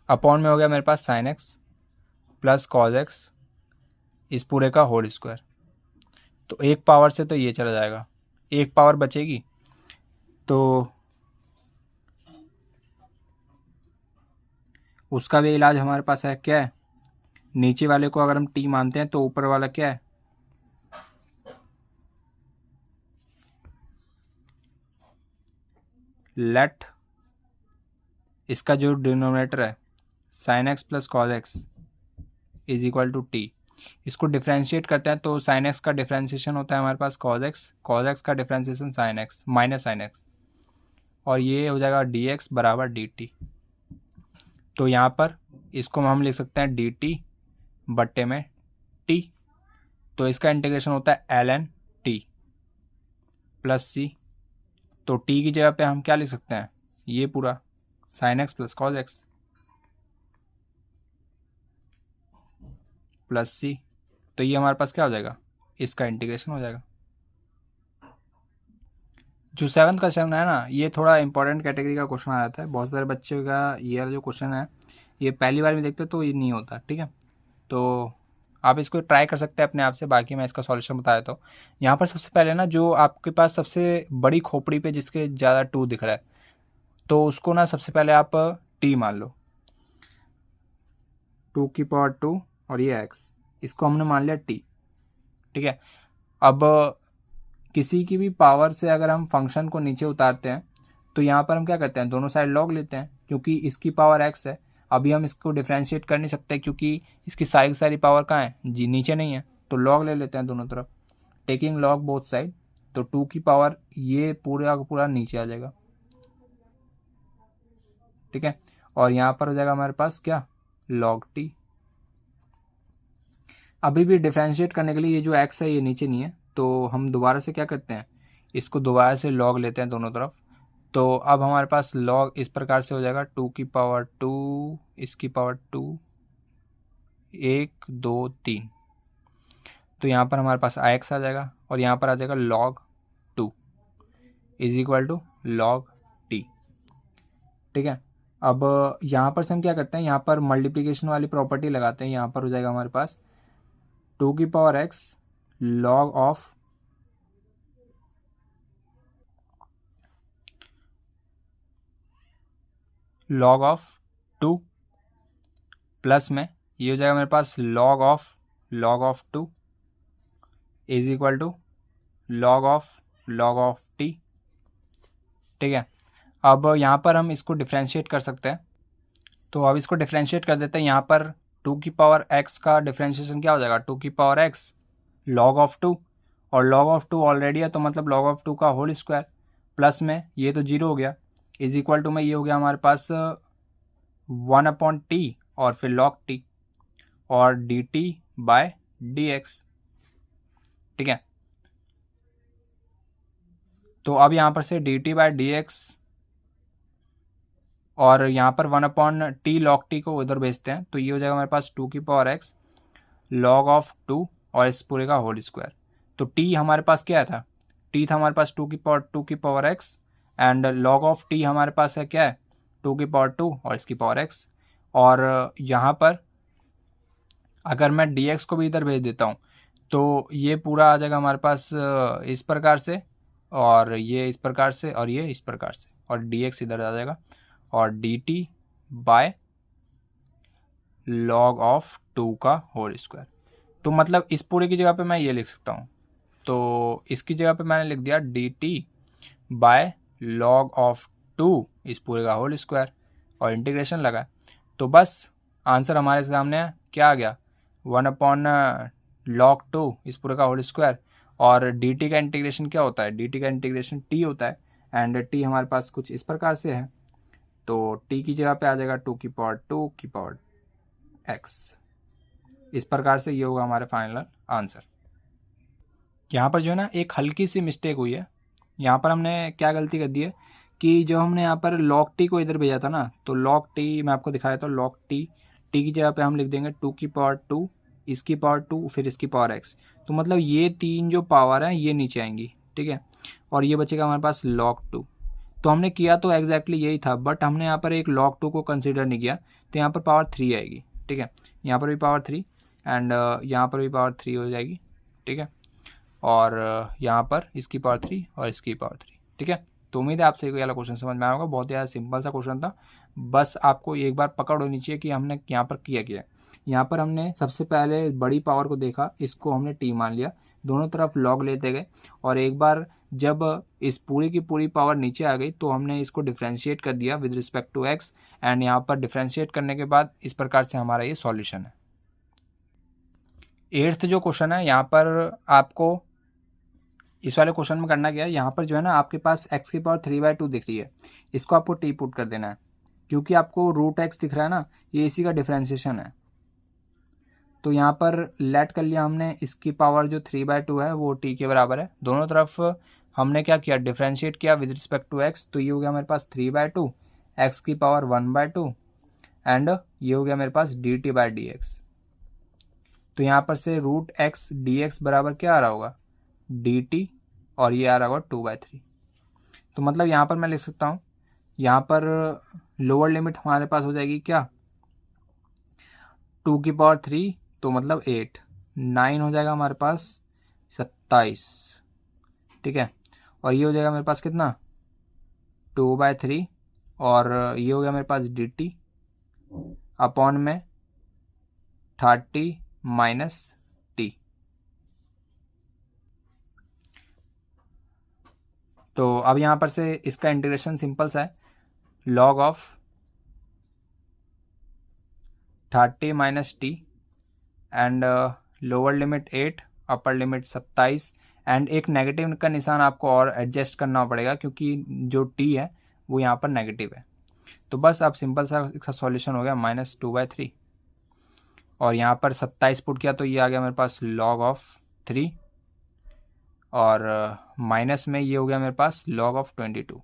अपॉन में हो गया मेरे पास sine x plus cos x इस पूरे का होल स्क्वायर। तो एक पावर से तो ये चला जाएगा, एक पावर बचेगी तो उसका भी इलाज हमारे पास है, क्या है, नीचे वाले को अगर हम t मानते हैं तो ऊपर वाला क्या है, लेट इसका जो डिनोमिनेटर है sine x plus cos x is equal to t. इसको डिफ्रेंशिएट करते हैं तो साइन एक्स का डिफ्रेंशिएशन होता है हमारे पास कॉज एक्स का differentiation sign x minus sine x और ये हो जाएगा डी एक्स बराबर डी टी। तो यहाँ पर इसको हम लिख सकते हैं डी टी बट्टे में टी। तो इसका इंटीग्रेशन होता है एल एन टी प्लस सी। तो टी की जगह पे हम क्या लिख सकते हैं, ये पूरा sine x plus cos x plus सी। तो ये हमारे पास क्या हो जाएगा, इसका इंटीग्रेशन हो जाएगा। जो 7th क्वेश्चन है ना, ये थोड़ा इंपॉर्टेंट कैटेगरी का क्वेश्चन आ जाता है, बहुत सारे बच्चों का ये वाला जो क्वेश्चन है ये पहली बार में देखते तो ये नहीं होता, ठीक है। तो आप इसको ट्राई कर सकते हैं अपने आप से, बाकी मैं इसका सॉल्यूशन बता देता हूँ। यहाँ पर सबसे पहले ना जो आपके पास सबसे बड़ी खोपड़ी पे जिसके ज़्यादा 2 दिख रहा है तो उसको ना सबसे पहले आप टी मान लो, 2 की पावर 2 और ये एक्स, इसको हमने मान लिया टी, ठीक है। अब किसी की भी पावर से अगर हम फंक्शन को नीचे उतारते हैं तो यहाँ पर हम क्या करते हैं, दोनों साइड लॉग लेते हैं, क्योंकि इसकी पावर एक्स है। अभी हम इसको डिफ्रेंशिएट कर नहीं सकते क्योंकि इसकी सारी पावर कहाँ है, जी नीचे नहीं है, तो लॉग ले लेते हैं दोनों तरफ, टेकिंग लॉग बोथ साइड। तो 2 की पावर ये पूरा का पूरा नीचे आ जाएगा, ठीक है। और यहाँ पर हो जाएगा हमारे पास क्या, लॉग टी। अभी भी डिफ्रेंशिएट करने के लिए ये जो एक्स है ये नीचे नहीं है, तो हम दोबारा से क्या करते हैं, इसको दोबारा से लॉग लेते हैं दोनों तरफ। तो अब हमारे पास लॉग इस प्रकार से हो जाएगा 2 की पावर 2 इसकी पावर 2 1 2 3। तो यहाँ पर हमारे पास आई एक्स आ जाएगा और यहाँ पर आ जाएगा log 2 is equal to log t, ठीक है। अब यहाँ पर से हम क्या करते हैं, यहाँ पर मल्टीप्लिकेशन वाली प्रॉपर्टी लगाते हैं। यहाँ पर हो जाएगा हमारे पास 2 की पावर x log ऑफ 2 प्लस में ये हो जाएगा मेरे पास log of 2 is equal to log of t। ठीक है, अब यहाँ पर हम इसको डिफ्रेंशिएट कर सकते हैं, तो अब इसको डिफ्रेंशिएट कर देते हैं। यहाँ पर 2 की पावर x का डिफ्रेंशिएशन क्या हो जाएगा, 2 की पावर x log ऑफ 2, और log ऑफ 2 ऑलरेडी है तो मतलब log ऑफ 2 का होल स्क्वायर, प्लस में ये तो 0 हो गया, इज इक्वल टू में ये हो गया हमारे पास 1/t और फिर log t और dt बाय dx। ठीक है, तो अब यहाँ पर से dt बाय dx और यहाँ पर 1/t log t को उधर भेजते हैं, तो ये हो जाएगा हमारे पास 2 की पावर x log ऑफ 2 और इस पूरे का होल स्क्वायर। तो t हमारे पास क्या था, t था हमारे पास 2 की पावर x and log of t हमारे पास है क्या है 2 की पावर 2 और इसकी पावर x। और यहाँ पर अगर मैं dx को भी इधर भेज देता हूँ तो ये पूरा आ जाएगा हमारे पास इस प्रकार से, और ये इस प्रकार से, और ये इस प्रकार से, और dx इधर आ जाएगा और dt बाय log ऑफ 2 का होल स्क्वायर। तो मतलब इस पूरे की जगह पे मैं ये लिख सकता हूँ, तो इसकी जगह पे मैंने लिख दिया dt बाय log ऑफ 2 इस पूरे का होल स्क्वायर और इंटीग्रेशन लगा। तो बस आंसर हमारे सामने क्या आ गया, 1/log 2 इस पूरे का होल स्क्वायर, और dt का इंटीग्रेशन क्या होता है, dt का इंटीग्रेशन t होता है, एंड t हमारे पास कुछ इस प्रकार से है, तो t की जगह पे आ जाएगा 2 की पावर x। इस प्रकार से ये होगा हमारे फाइनल आंसर। यहाँ पर जो है ना एक हल्की सी मिस्टेक हुई है, यहाँ पर हमने क्या गलती कर दी है कि जो हमने यहाँ पर log t को इधर भेजा था ना, तो log t मैं आपको दिखाया था, log t की जगह पे हम लिख देंगे 2 की पावर 2 इसकी पावर 2 फिर इसकी पावर x। तो मतलब ये तीन जो पावर है ये नीचे आएंगी, ठीक है, और ये बचेगा हमारे पास log 2। तो हमने किया तो एग्जैक्टली यही था, बट हमने यहाँ पर एक log 2 को कंसिडर नहीं किया, तो यहाँ पर पावर 3 आएगी। ठीक है, यहाँ पर भी पावर 3 एंड यहाँ पर भी पावर 3 हो जाएगी। ठीक है, और यहाँ पर इसकी पावर 3 और इसकी पावर 3। ठीक है, तो उम्मीद है आपसे ये वाला क्वेश्चन समझ में आया होगा। बहुत ज़्यादा सिंपल सा क्वेश्चन था, बस आपको एक बार पकड़ होनी चाहिए कि हमने यहाँ पर किया क्या है। यहाँ पर हमने सबसे पहले बड़ी पावर को देखा, इसको हमने t मान लिया, दोनों तरफ log लेते गए, और एक बार जब इस पूरी की पूरी पावर नीचे आ गई तो हमने इसको डिफ्रेंशिएट कर दिया with respect to x, and यहाँ पर डिफ्रेंशिएट करने के बाद इस प्रकार से हमारा ये सॉल्यूशन है। 8th जो क्वेश्चन है, यहाँ पर आपको इस वाले क्वेश्चन में करना क्या है, यहाँ पर जो है ना आपके पास x की पावर 3/2 दिख रही है, इसको आपको t पुट कर देना है, क्योंकि आपको रूट x दिख रहा है ना, ये इसी का डिफ्रेंशिएशन है। तो यहाँ पर लेट कर लिया हमने, इसकी पावर जो 3/2 है वो t के बराबर है, दोनों तरफ हमने क्या किया डिफ्रेंशिएट किया विद रिस्पेक्ट टू x, तो ये हो गया हमारे पास 3/2 x की पावर 1/2 एंड ये हो गया मेरे पास dt/dx। तो यहाँ पर से रूट x dx बराबर क्या आ रहा होगा dt, और ये आ रहा होगा 2/3। तो मतलब यहाँ पर मैं लिख सकता हूँ, यहाँ पर लोअर लिमिट हमारे पास हो जाएगी क्या 2 की पावर 3, तो मतलब 8, 9 हो जाएगा हमारे पास 27। ठीक है, और ये हो जाएगा मेरे पास कितना 2/3, और ये हो गया मेरे पास dt अपॉन में 30 माइनस t। तो अब यहाँ पर से इसका इंटीग्रेशन सिंपल सा है, log of 30 minus T and lower limit 8 upper limit 27, and एक नेगेटिव का निशान आपको और एडजस्ट करना पड़ेगा क्योंकि जो t है वो यहाँ पर नेगेटिव है। तो बस अब सिंपल सा इसका सॉल्यूशन हो गया -2/3, और यहाँ पर 27 पुट किया तो ये आ गया मेरे पास log ऑफ 3, और माइनस में ये हो गया मेरे पास log ऑफ 22।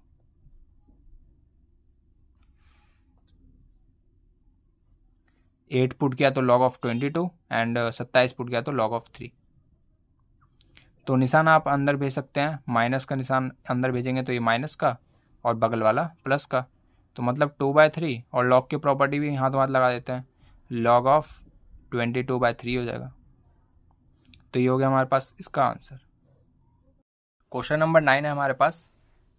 एट पुट किया तो log ऑफ 22 एंड 27 पुट किया तो log ऑफ 3। तो निशान आप अंदर भेज सकते हैं, माइनस का निशान अंदर भेजेंगे तो ये माइनस का और बगल वाला प्लस का, तो मतलब 2/3, और लॉग की प्रॉपर्टी भी हाथ हाथ लगा देते हैं, लॉग ऑफ 22/3 हो जाएगा। तो ये हो गया हमारे पास इसका आंसर। क्वेश्चन नंबर 9 है हमारे पास।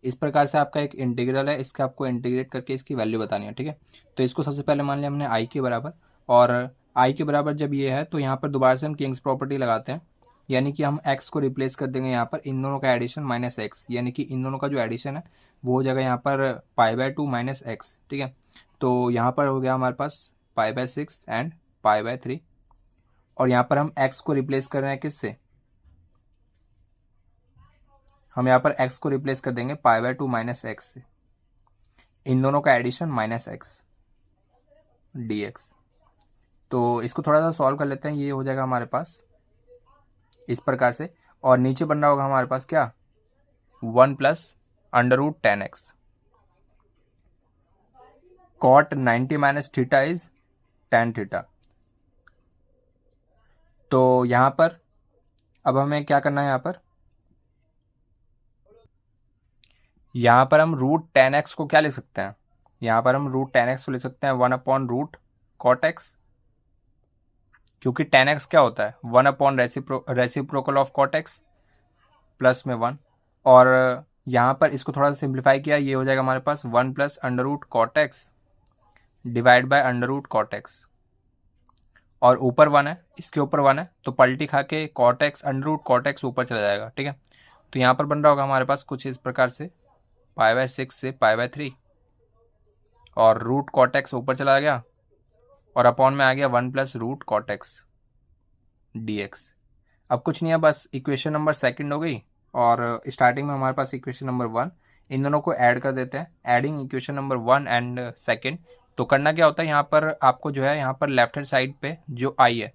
इस प्रकार से आपका एक इंटीग्रल है, इसका आपको इंटीग्रेट करके इसकी वैल्यू बतानी है, ठीक है। तो इसको सबसे पहले मान लिया हमने आई के बराबर, और आई के बराबर जब ये है तो यहाँ पर दोबारा से हम किंग्स प्रॉपर्टी लगाते हैं, यानी कि हम एक्स को रिप्लेस कर देंगे यहाँ पर, इन दोनों का एडिशन माइनस एक्स, यानी कि इन दोनों का जो एडिशन है वो हो जाएगा यहाँ पर π/2 माइनस एक्स, ठीक है। तो यहाँ पर हो गया हमारे पास π/6 एंड π/3, और यहाँ पर हम एक्स को रिप्लेस कर रहे हैं किससे, हम यहाँ पर x को रिप्लेस कर देंगे π/2 माइनस एक्स से, इन दोनों का एडिशन माइनस एक्स dx। तो इसको थोड़ा सा सॉल्व कर लेते हैं, ये हो जाएगा हमारे पास इस प्रकार से, और नीचे बन रहा होगा हमारे पास क्या, 1 plus √10x, cot 90 minus theta is tan theta. तो यहाँ पर अब हमें क्या करना है, यहाँ पर हम √10x को क्या लिख सकते हैं, यहाँ पर हम √10x को लिख सकते हैं 1/√cot x, क्योंकि tan x क्या होता है 1/रेसिप्रोकल ऑफ cot x प्लस में 1, और यहाँ पर इसको थोड़ा सा सिंप्लीफाई किया, ये हो जाएगा हमारे पास 1 plus √cot x divide by √cot x, और ऊपर 1 है, इसके ऊपर 1 है, तो पलटी खा के cot x √cot x ऊपर चला जाएगा, ठीक है। तो यहाँ पर बन रहा होगा हमारे पास कुछ इस प्रकार से π/6 से π/3, और √cot x ऊपर चला गया, और अपॉन में आ गया 1 प्लस √cot x dx। अब कुछ नहीं है, बस इक्वेशन नंबर सेकंड हो गई, और स्टार्टिंग में हमारे पास इक्वेशन नंबर 1, इन दोनों को ऐड कर देते हैं, adding equation number 1 and second. तो करना क्या होता है, यहाँ पर आपको जो है यहाँ पर लेफ्ट हैंड साइड पे जो i है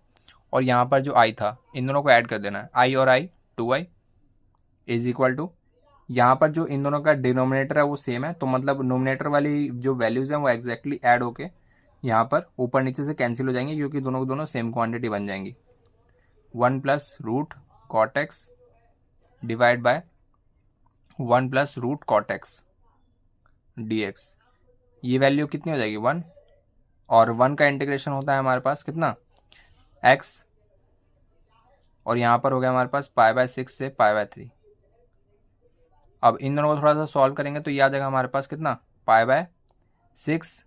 और यहाँ पर जो i था, इन दोनों को ऐड कर देना है, i और i 2i is equal to, यहाँ पर जो इन दोनों का डिनोमिनेटर है वो सेम है, तो मतलब नोमिनेटर वाली जो वैल्यूज हैं वो एग्जैक्टली ऐड होके यहाँ पर ऊपर नीचे से कैंसिल हो जाएंगे, क्योंकि दोनों को दोनों सेम क्वांटिटी बन जाएंगी। 1 plus √cot x divide by 1 plus √cot x dx, ये वैल्यू कितनी हो जाएगी 1, और 1 का इंटीग्रेशन होता है हमारे पास कितना x, और यहाँ पर हो गया हमारे पास π/6 से π/3। अब इन दोनों को थोड़ा सा सॉल्व करेंगे तो ये आ जाएगा हमारे पास कितना π/6,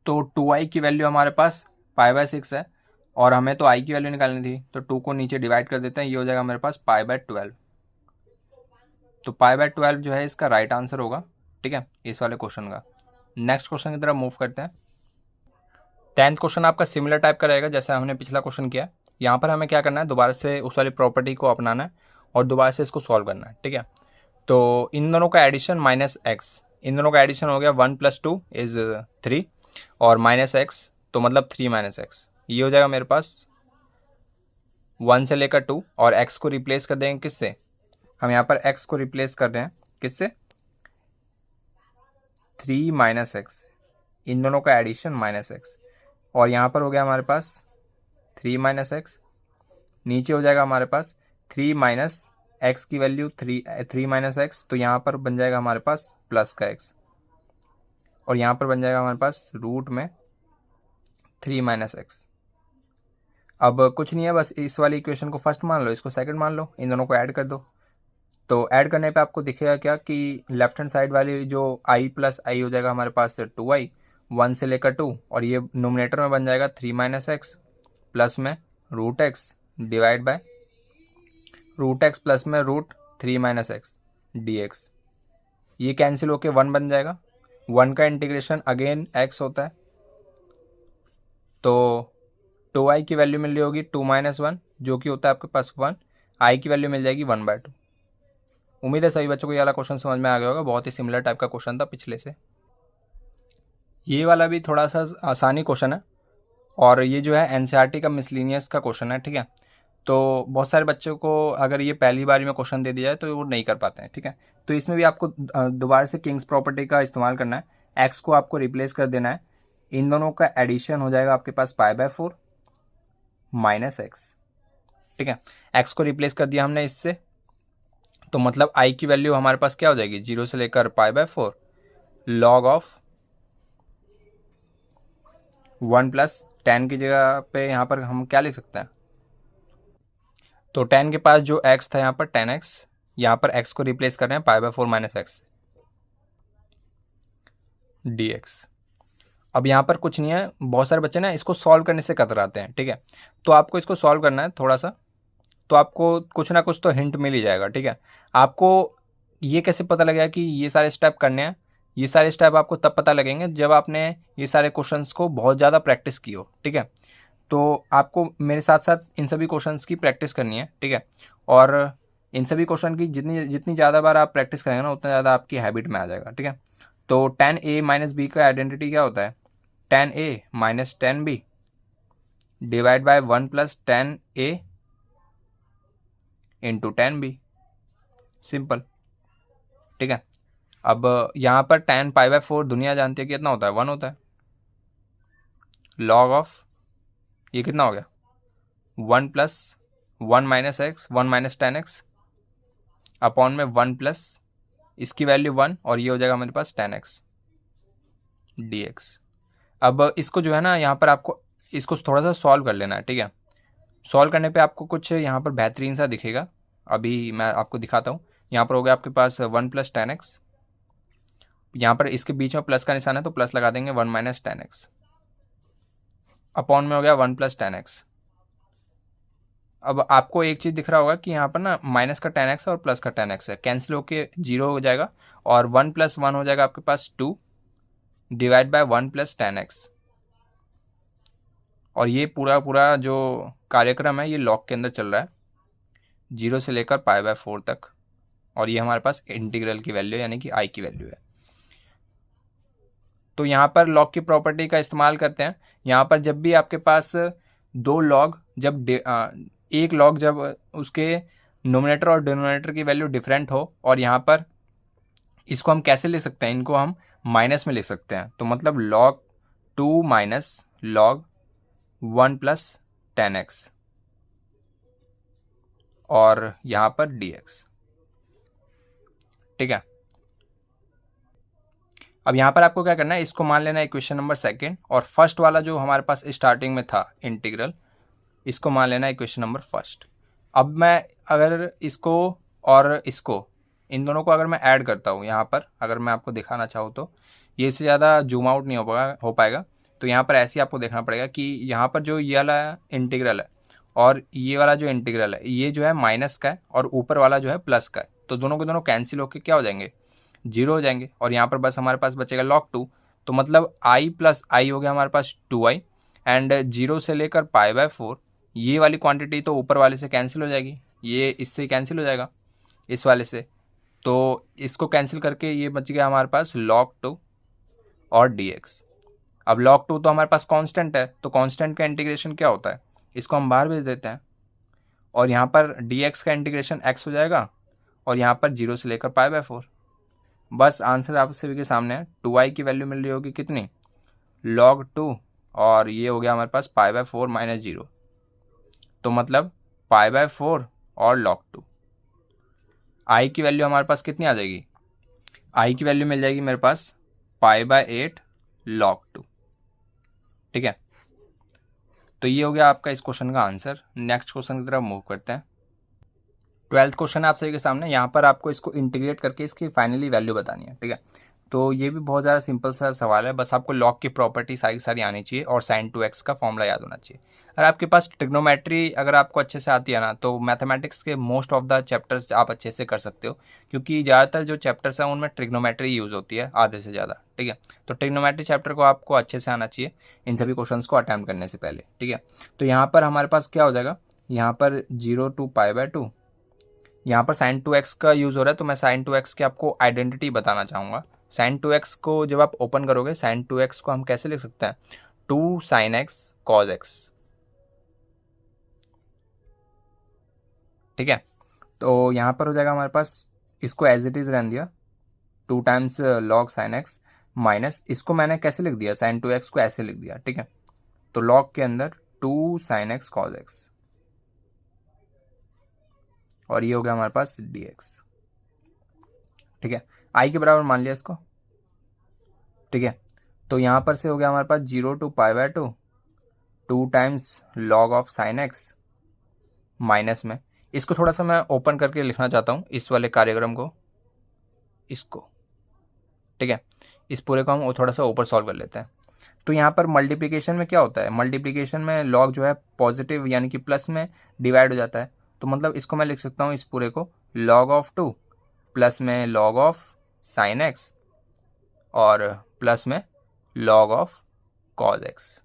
तो 2i की वैल्यू हमारे पास π/6 है, और हमें तो i की वैल्यू निकालनी थी, तो 2 को नीचे डिवाइड कर देते हैं, ये हो जाएगा हमारे पास π/12। तो π/12 जो है इसका राइट आंसर होगा, ठीक है, इस वाले क्वेश्चन का। नेक्स्ट क्वेश्चन की तरफ मूव करते हैं। 10th क्वेश्चन आपका सिमिलर टाइप का रहेगा जैसा हमने पिछला क्वेश्चन किया। यहाँ पर हमें क्या करना है, दोबारा से उस वाली प्रॉपर्टी को अपनाना है और दोबारा से इसको सॉल्व करना है, ठीक है। तो इन दोनों का एडिशन माइनस एक्स, इन दोनों का एडिशन हो गया 1 + 2 इज 3, और माइनस एक्स तो मतलब 3 - x, ये हो जाएगा मेरे पास 1 से लेकर 2, और x को रिप्लेस कर देंगे किससे, हम यहाँ पर x को रिप्लेस कर रहे हैं किससे 3 - x, इन दोनों का एडिशन माइनस एक्स, और यहाँ पर हो गया हमारे पास 3 - x, नीचे हो जाएगा हमारे पास 3 - x की वैल्यू 3 - x, तो यहाँ पर बन जाएगा हमारे पास प्लस का x, और यहाँ पर बन जाएगा हमारे पास रूट में 3 - x। अब कुछ नहीं है, बस इस वाली इक्वेशन को फर्स्ट मान लो, इसको सेकंड मान लो, इन दोनों को ऐड कर दो। तो ऐड करने पे आपको दिखेगा क्या कि लेफ्ट हैंड साइड वाली जो i + i हो जाएगा हमारे पास 2i, 1 से लेकर 2, और ये नोमिनेटर में बन जाएगा 3 - x प्लस में √x divide by √x plus में √3 - x dx। ये कैंसिल होके 1 बन जाएगा, 1 का इंटीग्रेशन अगेन x होता है, तो 2i की वैल्यू मिल रही होगी 2 - 1 जो कि होता है आपके पास 1, i की वैल्यू मिल जाएगी 1/2। उम्मीद है सभी बच्चों को ये वाला क्वेश्चन समझ में आ गया होगा, बहुत ही सिमिलर टाइप का क्वेश्चन था पिछले से। ये वाला भी थोड़ा सा आसानी क्वेश्चन है, और ये जो है एनसीईआरटी का मिसलिनियस का क्वेश्चन है, ठीक है। तो बहुत सारे बच्चों को अगर ये पहली बार में क्वेश्चन दे दिया जाए तो वो नहीं कर पाते हैं, ठीक है। तो इसमें भी आपको दोबारा से किंग्स प्रॉपर्टी का इस्तेमाल करना है, एक्स को आपको रिप्लेस कर देना है, इन दोनों का एडिशन हो जाएगा आपके पास π/4 माइनस एक्स, ठीक है। एक्स को रिप्लेस कर दिया हमने इससे, तो मतलब i की वैल्यू हमारे पास क्या हो जाएगी 0 से लेकर π/4, लॉग ऑफ 1 प्लस टेन की जगह पे यहाँ पर हम क्या लिख सकते हैं, तो टेन के पास जो x था यहाँ पर 10x, यहाँ पर x को रिप्लेस कर रहे हैं पाई/4 माइनस एक्स डी एक्स। अब यहाँ पर कुछ नहीं है, बहुत सारे बच्चे ना इसको सॉल्व करने से कतराते हैं, ठीक है। तो आपको इसको सॉल्व करना है थोड़ा सा, तो आपको कुछ ना कुछ तो हिंट मिल ही जाएगा, ठीक है। आपको ये कैसे पता लगेगा कि ये सारे स्टेप करने हैं, ये सारे स्टेप आपको तब पता लगेंगे जब आपने ये सारे क्वेश्चंस को बहुत ज़्यादा प्रैक्टिस की हो, ठीक है। तो आपको मेरे साथ साथ इन सभी क्वेश्चंस की प्रैक्टिस करनी है, ठीक है। और इन सभी क्वेश्चन की जितनी जितनी ज़्यादा बार आप प्रैक्टिस करेंगे ना, उतना ज़्यादा आपकी हैबिट में आ जाएगा, ठीक है। तो 10a माइनस बी का आइडेंटिटी क्या होता है, 10a minus 10b divide by 1 plus 10a into 10b, simple, ठीक है। अब यहाँ पर 10 पाई/4 दुनिया जानती है कि कितना होता है, 1 होता है। लॉग ऑफ ये कितना हो गया, 1 plus 1 minus x 1 minus 10x upon में 1 प्लस इसकी वैल्यू 1 और ये हो जाएगा मेरे पास 10x dx। अब इसको जो है ना यहाँ पर आपको इसको थोड़ा सा सॉल्व कर लेना है, ठीक है। सॉल्व करने पे आपको कुछ यहाँ पर बेहतरीन सा दिखेगा, अभी मैं आपको दिखाता हूँ। यहाँ पर हो गया आपके पास 1 प्लस 10x, यहाँ पर इसके बीच में प्लस का निशान है तो प्लस लगा देंगे 1 माइनस 10x अपॉन में हो गया 1 प्लस 10x। अब आपको एक चीज़ दिख रहा होगा कि यहाँ पर ना माइनस का 10x और प्लस का 10x है, कैंसिल होके 0 हो जाएगा और 1 प्लस 1 हो जाएगा आपके पास 2 डिवाइड बाय 1 प्लस 10x। और ये पूरा पूरा जो कार्यक्रम है ये लॉग के अंदर चल रहा है 0 से लेकर पाई/4 तक, और ये हमारे पास इंटीग्रल की वैल्यू यानी कि आई की वैल्यू है। तो यहाँ पर लॉग की प्रॉपर्टी का इस्तेमाल करते हैं। यहाँ पर जब भी आपके पास दो लॉग जब एक लॉग जब उसके नोमिनेटर और डिनोमिनेटर की वैल्यू डिफरेंट हो, और यहाँ पर इसको हम कैसे ले सकते हैं, इनको हम माइनस में लिख सकते हैं। तो मतलब log 2 minus log 1 plus 10x और यहाँ पर dx, ठीक है। अब यहाँ पर आपको क्या करना है, इसको मान लेना है इक्वेशन नंबर सेकेंड, और फर्स्ट वाला जो हमारे पास स्टार्टिंग में था इंटीग्रल, इसको मान लेना है इक्वेशन नंबर फर्स्ट। अब मैं अगर इसको और इसको इन दोनों को अगर मैं ऐड करता हूँ यहाँ पर, अगर मैं आपको दिखाना चाहूँ तो ये इससे ज़्यादा जूम आउट नहीं हो पाएगा। तो यहाँ पर ऐसे ही आपको देखना पड़ेगा कि यहाँ पर जो ये वाला इंटीग्रल है और ये वाला जो इंटीग्रल है ये जो है माइनस का है और ऊपर वाला जो है प्लस का है, तो दोनों के दोनों कैंसिल होकर क्या हो जाएंगे, 0 हो जाएंगे। और यहाँ पर बस हमारे पास बचेगा log 2, तो मतलब i प्लस आई हो गया हमारे पास 2i, एंड 0 से लेकर पाई/4 ये वाली क्वांटिटी तो ऊपर वाले से कैंसिल हो जाएगी, ये इससे कैंसिल हो जाएगा इस वाले से, तो इसको कैंसिल करके ये बच गया हमारे पास log 2 और dx। अब log 2 तो हमारे पास कांस्टेंट है, तो कांस्टेंट का इंटीग्रेशन क्या होता है, इसको हम बाहर भेज देते हैं और यहाँ पर dx का इंटीग्रेशन x हो जाएगा और यहाँ पर 0 से लेकर पाई/4। बस आंसर आप सभी के सामने है। 2i की वैल्यू मिल रही होगी कितनी, log 2, और ये हो गया हमारे पास पाई/4 माइनस 0, तो मतलब पाई/4 और log 2। i की वैल्यू हमारे पास कितनी आ जाएगी, i की वैल्यू मिल जाएगी मेरे पास पाई/8 log 2, ठीक है। तो ये हो गया आपका इस क्वेश्चन का आंसर। नेक्स्ट क्वेश्चन की तरफ मूव करते हैं। 12th क्वेश्चन आप सभी के सामने, यहाँ पर आपको इसको इंटीग्रेट करके इसकी फाइनली वैल्यू बतानी है, ठीक है। तो ये भी बहुत ज़्यादा सिंपल सा सवाल है, बस आपको लॉग की प्रॉपर्टी सारी सारी आनी चाहिए और sin 2x का फॉर्मूला याद होना चाहिए। अगर आपके पास ट्रिग्नोमेट्री अगर आपको अच्छे से आती है ना, तो मैथमेटिक्स के मोस्ट ऑफ द चैप्टर्स आप अच्छे से कर सकते हो, क्योंकि ज़्यादातर जो चैप्टर्स हैं उनमें ट्रिग्नोमेट्री यूज़ होती है आधे से ज़्यादा, ठीक है। तो ट्रिग्नोमेट्री चैप्टर को आपको अच्छे से आना चाहिए इन सभी क्वेश्चन को अटैम्प्ट करने से पहले, ठीक है। तो यहाँ पर हमारे पास क्या हो जाएगा, यहाँ पर 0 to पाई/2, यहाँ पर sin 2x का यूज़ हो रहा है, तो मैं sin 2x की आपको आइडेंटिटी बताना चाहूँगा। sin 2x को जब आप ओपन करोगे, sin 2x को हम कैसे लिख सकते हैं, 2 sin x cos x, ठीक है। तो यहाँ पर हो जाएगा हमारे पास, इसको एज इट इज़ रहने दिया 2 times log sin x minus, इसको मैंने कैसे लिख दिया, sin 2x को ऐसे लिख दिया, ठीक है। तो log के अंदर 2 sin x cos x, और ये हो गया हमारे पास dx, ठीक है। i के बराबर मान लिया इसको, ठीक है। तो यहाँ पर से हो गया हमारे पास 0 to π/2 2 times log of sine x minus में, इसको थोड़ा सा मैं ओपन करके लिखना चाहता हूँ इस वाले कार्यक्रम को, इसको, ठीक है। इस पूरे को हम थोड़ा सा ऊपर सॉल्व कर लेते हैं। तो यहाँ पर मल्टीप्लिकेशन में क्या होता है, मल्टीप्लिकेशन में लॉग जो है पॉजिटिव यानी कि प्लस में डिवाइड हो जाता है। तो मतलब इसको मैं लिख सकता हूँ इस पूरे को log ऑफ 2 प्लस में log ऑफ साइन एक्स और प्लस में log ऑफ कॉज एक्स।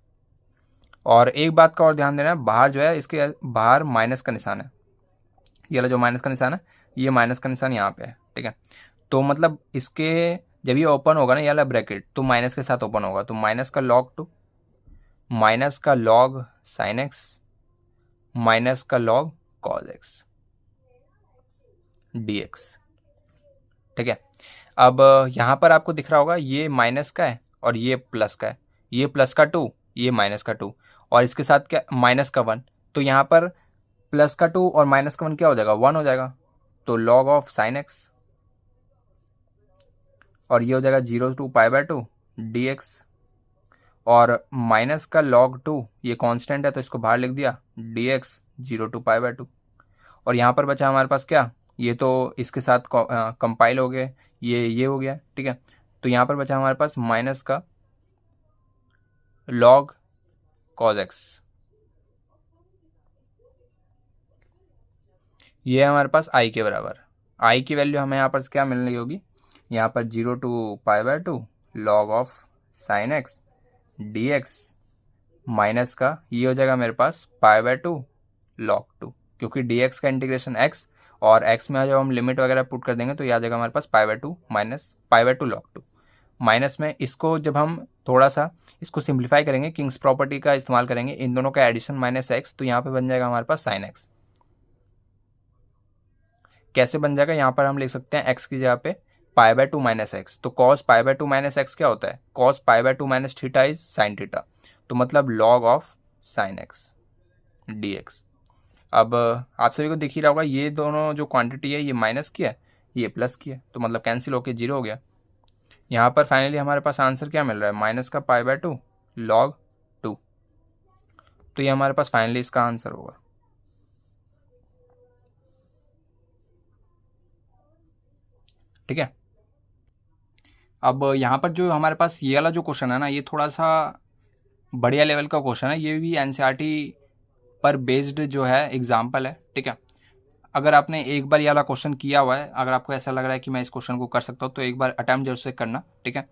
और एक बात का और ध्यान देना है, बाहर जो है इसके बाहर माइनस का निशान है, ये वाला जो माइनस का निशान है, ये माइनस का निशान यहाँ पे है, ठीक है। तो मतलब इसके जब ये ओपन होगा ना ये वाला ब्रैकेट, तो माइनस के साथ ओपन होगा, तो माइनस का log 2 माइनस का log साइन एक्स माइनस का log कॉज एक्स dx, ठीक है। अब यहाँ पर आपको दिख रहा होगा ये माइनस का है और ये प्लस का है, ये प्लस का 2 ये माइनस का 2 और इसके साथ क्या माइनस का 1, तो यहाँ पर प्लस का 2 और माइनस का 1 क्या हो जाएगा 1 हो जाएगा, तो log ऑफ साइन एक्स और ये हो जाएगा 0 to π/2 dx और माइनस का log 2 ये कांस्टेंट है तो इसको बाहर लिख दिया dx 0 to π/2 और यहाँ पर बचा हमारे पास क्या, ये तो इसके साथ कंपाइल हो गए, ये हो गया, ठीक है। तो यहाँ पर बचा हमारे पास माइनस का log cos x, ये है हमारे पास i के बराबर। i की वैल्यू हमें यहाँ पर क्या मिलनी होगी, यहाँ पर 0 to π/2 log of sine x dx minus का ये हो जाएगा मेरे पास π/2 log 2, क्योंकि dx का इंटीग्रेशन x और x में जब हम लिमिट वगैरह पुट कर देंगे तो ये आ जाएगा हमारे पास π/2 माइनस π/2 log 2 माइनस में। इसको जब हम थोड़ा सा इसको सिंप्लीफाई करेंगे, किंग्स प्रॉपर्टी का इस्तेमाल करेंगे, इन दोनों का एडिशन माइनस एक्स, तो यहाँ पे बन जाएगा हमारे पास साइन एक्स। कैसे बन जाएगा, यहाँ पर हम लिख सकते हैं x की जगह पे π/2 माइनस एक्स, तो cos π/2 माइनस एक्स क्या होता है, cos π/2 minus theta is sine theta, तो मतलब log of sine x dx। अब आप सभी को दिख ही रहा होगा ये दोनों जो क्वांटिटी है ये माइनस की है ये प्लस की है, तो मतलब कैंसिल होके 0 हो गया। यहाँ पर फाइनली हमारे पास आंसर क्या मिल रहा है, माइनस का π/2 log 2, तो ये हमारे पास फाइनली इसका आंसर होगा। ठीक है। अब यहाँ पर जो हमारे पास ये वाला जो क्वेश्चन है ना, ये थोड़ा सा बढ़िया लेवल का क्वेश्चन है, ये भी एनसीईआरटी पर बेस्ड जो है एग्जाम्पल है, ठीक है। अगर आपने एक बार ये वाला क्वेश्चन किया हुआ है, अगर आपको ऐसा लग रहा है कि मैं इस क्वेश्चन को कर सकता हूँ, तो एक बार अटैम्प्ट जरूर से करना, ठीक है।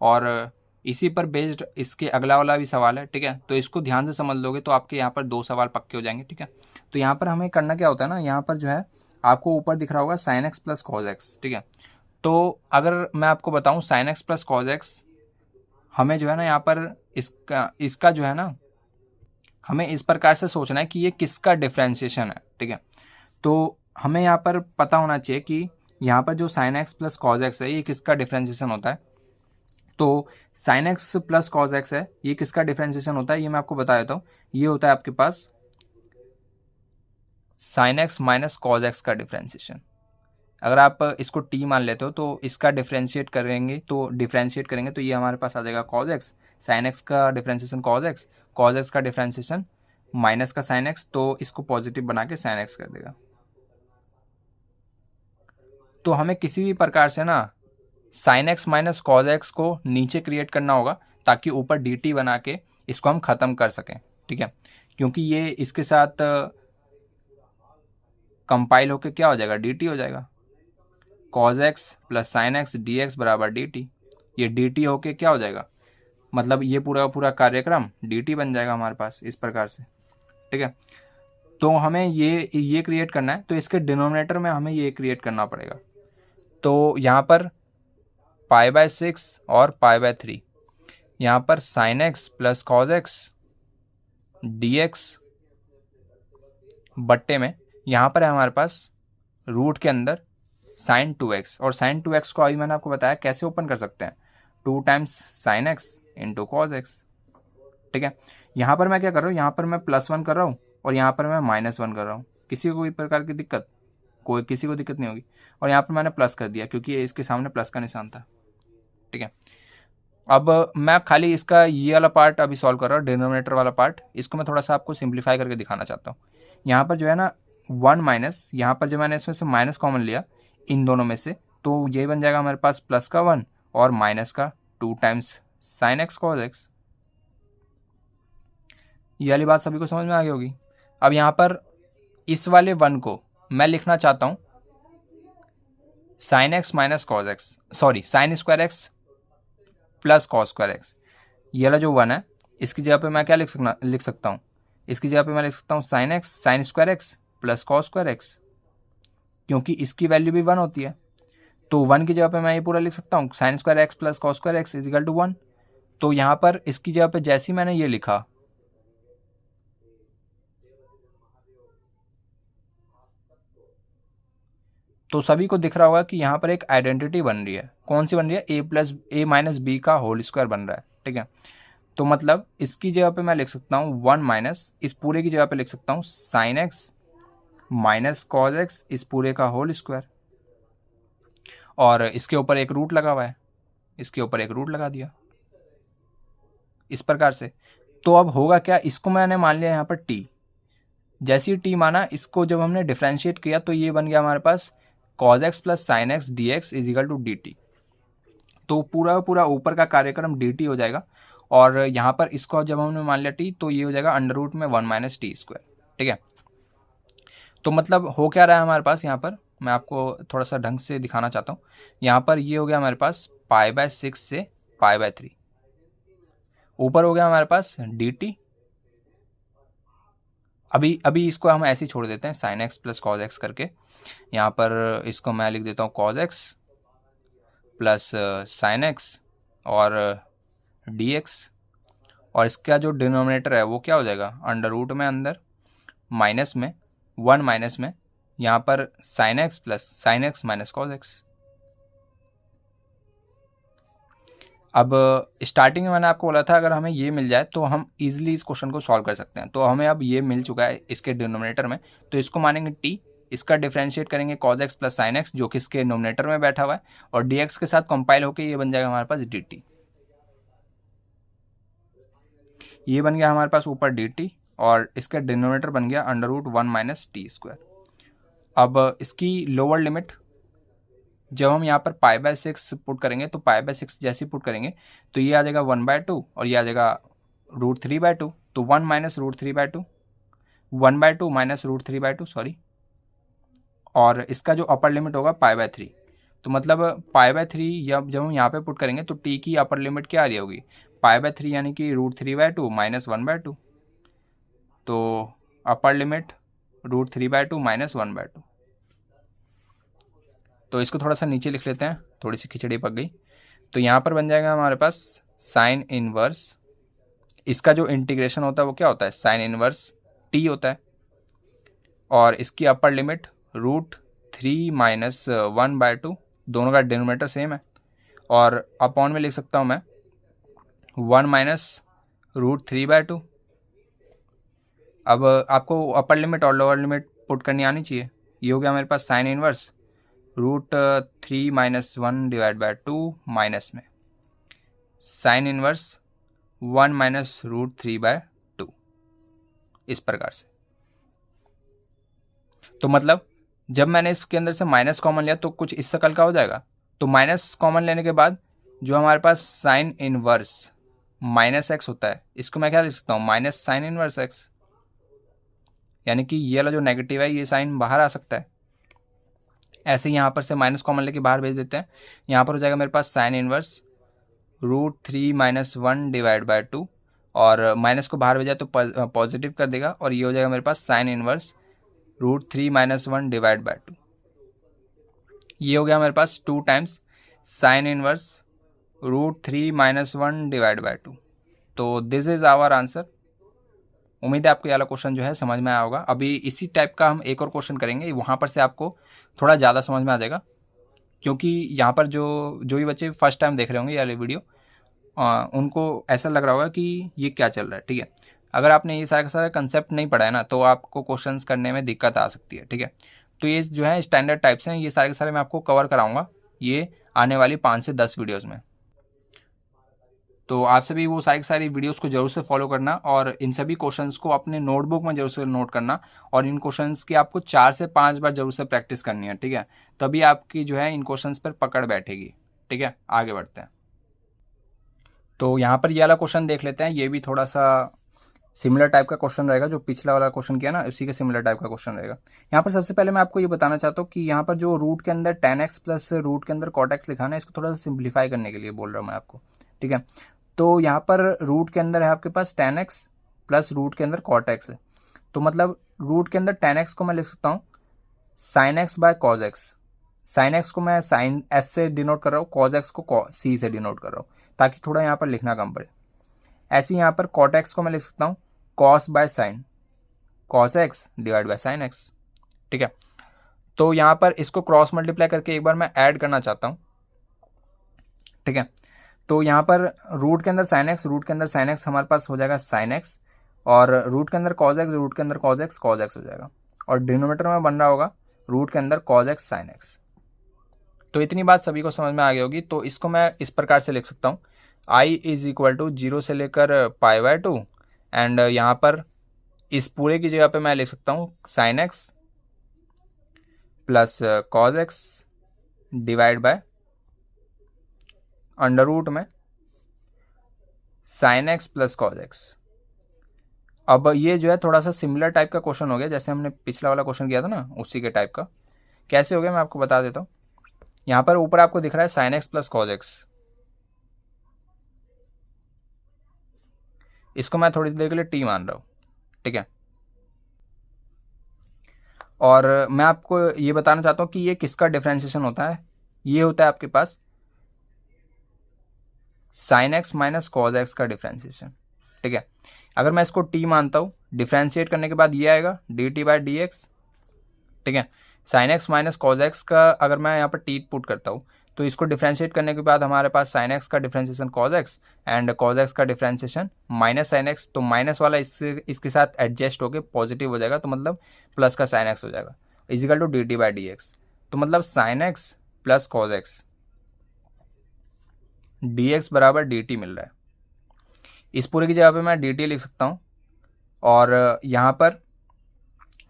और इसी पर बेस्ड इसके अगला वाला भी सवाल है, ठीक है। तो इसको ध्यान से समझ लोगे तो आपके यहाँ पर 2 सवाल पक्के हो जाएंगे, ठीक है। तो यहाँ पर हमें करना क्या होता है ना, यहाँ पर जो है आपको ऊपर दिख रहा होगा sign x plus cos x, ठीक है। तो अगर मैं आपको बताऊँ sign x plus cos x, हमें जो है ना यहाँ पर इसका जो है ना, हमें इस प्रकार से सोचना है कि ये किसका डिफ्रेंशिएशन है, ठीक है। तो हमें यहाँ पर पता होना चाहिए कि यहाँ पर जो sine x plus cos x है ये किसका डिफ्रेंशिएशन होता है। तो sign x plus cos x है, ये किसका डिफ्रेंशिएशन होता है ये मैं आपको बता देता हूँ। ये होता है आपके पास sine x minus cos x का डिफ्रेंशिएशन। अगर आप इसको टी मान लेते हो तो इसका डिफ्रेंशिएट करेंगे तो ये हमारे पास आ जाएगा कॉज एक्स, साइन एक्स का डिफ्रेंशिएशन कॉज एक्स का डिफ्रेंशिएशन माइनस का साइन एक्स, तो इसको पॉजिटिव बना के साइन एक्स कर देगा। तो हमें किसी भी प्रकार से ना sign x minus cos x को नीचे क्रिएट करना होगा ताकि ऊपर डी टी बना के इसको हम ख़त्म कर सकें, ठीक है। क्योंकि ये इसके साथ कंपाइल होके क्या हो जाएगा, डी टी हो जाएगा, cause x plus sine x d x बराबर डी टी। ये डी टी होके क्या हो जाएगा, मतलब ये पूरा कार्यक्रम डी टी बन जाएगा हमारे पास इस प्रकार से, ठीक है। तो हमें ये क्रिएट करना है, तो इसके डिनोमिनेटर में हमें ये क्रिएट करना पड़ेगा। तो यहाँ पर π/6 और π/3, यहाँ पर sign x plus cos x d x बट्टे में यहाँ पर है हमारे पास रूट के अंदर साइन 2x, और साइन 2x को अभी मैंने आपको बताया कैसे ओपन कर सकते हैं, 2 times sine x into cos x, ठीक है। यहाँ पर मैं क्या कर रहा हूँ, यहाँ पर मैं +1 कर रहा हूँ और यहाँ पर मैं -1 कर रहा हूँ। किसी को कोई प्रकार की दिक्कत, किसी को दिक्कत नहीं होगी। और यहाँ पर मैंने प्लस कर दिया क्योंकि इसके सामने प्लस का निशान था, ठीक है। अब मैं खाली इसका ये वाला पार्ट अभी सॉल्व कर रहा हूँ, डिनोमिनेटर वाला पार्ट, इसको मैं थोड़ा सा आपको सिंप्लीफाई करके दिखाना चाहता हूँ। यहाँ पर जो है ना 1 माइनस, यहाँ पर जो मैंने इसमें से माइनस कॉमन लिया इन दोनों में से, तो ये बन जाएगा हमारे पास प्लस का 1 और माइनस का 2 times sine x cos x. ये वाली बात सभी को समझ में आ गई होगी। अब यहाँ पर इस वाले 1 को मैं लिखना चाहता हूँ sine x minus cos x, sorry sine square x plus cos square x. ये वाला जो 1 है इसकी जगह पे मैं क्या लिख सकता हूँ, इसकी जगह पे मैं लिख सकता हूँ sine x sign square x plus cos square x, क्योंकि इसकी वैल्यू भी 1 होती है। तो 1 की जगह पे मैं ये पूरा लिख सकता हूँ sine square x plus cos square x is equal to 1। तो यहाँ पर इसकी जगह पे जैसे ही मैंने ये लिखा, तो सभी को दिख रहा होगा कि यहाँ पर एक आइडेंटिटी बन रही है। कौन सी बन रही है? A plus A minus B का होल स्क्वायर बन रहा है, ठीक है। तो मतलब इसकी जगह पे मैं लिख सकता हूँ 1 माइनस, इस पूरे की जगह पे लिख सकता हूँ sine x minus cos x इस पूरे का होल स्क्वायर, और इसके ऊपर एक रूट लगा हुआ है, इसके ऊपर एक रूट लगा दिया इस प्रकार से। तो अब होगा क्या, इसको मैंने मान लिया यहाँ पर टी, जैसे ही टी माना इसको जब हमने डिफ्रेंशिएट किया तो ये बन गया हमारे पास cos x plus sine x d x is equal to d t. तो पूरा पूरा ऊपर का कार्यक्रम डी टी हो जाएगा, और यहाँ पर इसको जब हमने मान लिया टी तो ये हो जाएगा अंडर रूट में 1 माइनस टी स्क्वायर, ठीक है। तो मतलब हो क्या रहा है हमारे पास, यहाँ पर मैं आपको थोड़ा सा ढंग से दिखाना चाहता हूँ। यहाँ पर ये हो गया हमारे पास π/6 से π/3, ऊपर हो गया हमारे पास डी टी। अभी इसको हम ऐसे ही छोड़ देते हैं sign x plus cos x करके। यहाँ पर इसको मैं लिख देता हूँ cos x plus sine x और डी एक्स, और इसका जो डिनोमिनेटर है वो क्या हो जाएगा अंडर रूट में अंदर माइनस में 1 माइनस में यहाँ पर sign x plus sine x minus cos x. अब स्टार्टिंग में मैंने आपको बोला था अगर हमें ये मिल जाए तो हम इजीली इस क्वेश्चन को सॉल्व कर सकते हैं। तो हमें अब ये मिल चुका है इसके डिनोमिनेटर में, तो इसको मानेंगे टी, इसका डिफरेंशिएट करेंगे cos x plus sine x जो कि इसके नोमिनेटर में बैठा हुआ है, और डी एक्स के साथ कंपाइल होकर ये बन जाएगा हमारे पास डी टी। ये बन गया हमारे पास ऊपर डी टी, और इसका डिनोमिनेटर बन गया under root 1 minus t square. अब इसकी लोअर लिमिट जब हम यहाँ पर π/6 पुट करेंगे, तो π/6 जैसे पुट करेंगे तो ये आ जाएगा 1/2 और ये आ जाएगा √3/2। तो 1 माइनस √3/2, 1/2 माइनस √3/2 सॉरी, और इसका जो अपर लिमिट होगा π/3। तो मतलब π/3 जब हम यहाँ पे पुट करेंगे तो t की अपर लिमिट क्या आ रही होगी π/3 यानी कि √3/2 माइनस 1/2। तो अपर लिमिट √3/2 माइनस 1/2। तो इसको थोड़ा सा नीचे लिख लेते हैं, थोड़ी सी खिचड़ी पक गई। तो यहाँ पर बन जाएगा हमारे पास साइन इनवर्स, इसका जो इंटीग्रेशन होता है वो क्या होता है साइन इनवर्स टी होता है, और इसकी अपर लिमिट √3 माइनस 1/2, दोनों का डिनोमिनेटर सेम है, और अपॉन में लिख सकता हूँ मैं 1 माइनस √3/2। अब आपको अपर लिमिट और लोअर लिमिट पुट करनी आनी चाहिए। ये हो गया मेरे पास साइन इनवर्स √3 माइनस 1/2 माइनस में साइन इनवर्स 1 माइनस √3/2, इस प्रकार से। तो मतलब जब मैंने इसके अंदर से माइनस कॉमन लिया तो कुछ इस शकल का हो जाएगा। तो माइनस कॉमन लेने के बाद जो हमारे पास साइन इनवर्स माइनस एक्स होता है, इसको मैं क्या लिख सकता हूँ माइनस साइन इनवर्स एक्स, यानी कि ये वाला जो नेगेटिव है ये साइन बाहर आ सकता है। ऐसे ही यहाँ पर से माइनस कॉमन लेके बाहर भेज देते हैं, यहाँ पर हो जाएगा मेरे पास साइन इनवर्स √3 माइनस 1/2, और माइनस को बाहर भेजा तो पॉजिटिव कर देगा, और ये हो जाएगा मेरे पास साइन इनवर्स √3 माइनस 1/2। ये हो गया मेरे पास 2 टाइम्स साइन इनवर्स √3 माइनस 1/2। तो दिस इज आवर आंसर। उम्मीद है आपको ये वाला क्वेश्चन जो है समझ में आया होगा। अभी इसी टाइप का हम एक और क्वेश्चन करेंगे, वहाँ पर से आपको थोड़ा ज़्यादा समझ में आ जाएगा, क्योंकि यहाँ पर जो भी बच्चे फर्स्ट टाइम देख रहे होंगे ये वाली वीडियो, उनको ऐसा लग रहा होगा कि ये क्या चल रहा है, ठीक है। अगर आपने ये सारा का सारा कंसेप्ट नहीं पढ़ा है ना तो आपको क्वेश्चंस करने में दिक्कत आ सकती है, ठीक है। तो ये जो है स्टैंडर्ड टाइप्स हैं, ये सारे के सारे मैं आपको कवर कराऊंगा ये आने वाली 5 से 10 वीडियोज़ में। तो आप सभी वो सारी वीडियोस को जरूर से फॉलो करना और इन सभी क्वेश्चंस को अपने नोटबुक में जरूर से नोट करना और इन क्वेश्चंस की आपको 4 से 5 बार जरूर से प्रैक्टिस करनी है, ठीक है। तभी आपकी जो है इन क्वेश्चंस पर पकड़ बैठेगी, ठीक है। आगे बढ़ते हैं। तो यहाँ पर ये वाला क्वेश्चन देख लेते हैं। ये भी थोड़ा सा सिमिलर टाइप का क्वेश्चन रहेगा, जो पिछला वाला क्वेश्चन किया ना उसी के सिमिलर टाइप का क्वेश्चन रहेगा। यहाँ पर सबसे पहले मैं आपको ये बताना चाहता हूँ कि यहाँ पर जो रूट के अंदर tan x प्लस रूट के अंदर cot x लिखा है, इसको थोड़ा सा सिंप्लीफाई करने के लिए बोल रहा हूँ मैं आपको, ठीक है। तो यहाँ पर रूट के अंदर है आपके पास tan x प्लस रूट के अंदर cot x है। तो मतलब रूट के अंदर tan x को मैं लिख सकता हूँ sin x by cos x। sin x को मैं sin s से डिनोट कर रहा हूँ, cos x को c से डिनोट कर रहा हूँ, ताकि थोड़ा यहाँ पर लिखना कम पड़े। ऐसे ही यहाँ पर cot x को मैं लिख सकता हूँ cos by sine, cos x divide by sign x, ठीक है। तो यहाँ पर इसको क्रॉस मल्टीप्लाई करके एक बार मैं ऐड करना चाहता हूँ, ठीक है। तो यहाँ पर रूट के अंदर साइन एक्स, रूट के अंदर साइन एक्स हमारे पास हो जाएगा साइन एक्स, और रूट के अंदर कॉज एक्स, रूट के अंदर कॉज एक्स हो जाएगा, और डिनोमिनेटर में बन रहा होगा रूट के अंदर कॉज एक्स साइन एक्स। तो इतनी बात सभी को समझ में आ गई होगी। तो इसको मैं इस प्रकार से लिख सकता हूँ, i इज इक्वल टू 0 से लेकर π/2 एंड यहाँ पर इस पूरे की जगह पे मैं लिख सकता हूँ sine x plus cos x divide by under root में sine x plus cos x. अब ये जो है थोड़ा सा सिमिलर टाइप का क्वेश्चन हो गया, जैसे हमने पिछला वाला क्वेश्चन किया था ना, उसी के टाइप का। कैसे हो गया मैं आपको बता देता हूँ। यहाँ पर ऊपर आपको दिख रहा है sine x plus cos x, इसको मैं थोड़ी देर के लिए टी मान रहा हूँ, ठीक है। और मैं आपको ये बताना चाहता हूँ कि ये किसका डिफरेंशिएशन होता है। ये होता है आपके पास sine x minus cos x का डिफरेंशिएशन, ठीक है। अगर मैं इसको टी मानता हूँ, डिफरेंशिएट करने के बाद ये आएगा D t by d x, ठीक है। Sine x minus cos x का अगर मैं यहाँ पर टी पुट करता हूँ, तो इसको डिफरेंशिएट करने के बाद हमारे पास साइन एक्स का differentiation cos x and cause x का डिफरेंशिएशन माइनस साइन एक्स। तो माइनस वाला इसके साथ एडजस्ट होकर पॉजिटिव हो जाएगा, तो मतलब प्लस का साइन एक्स हो जाएगा, is equal to d t by d x. तो मतलब sine x plus cos x d x बराबर डी टी मिल रहा है। इस पूरे की जगह पे मैं डी टी लिख सकता हूँ, और यहाँ पर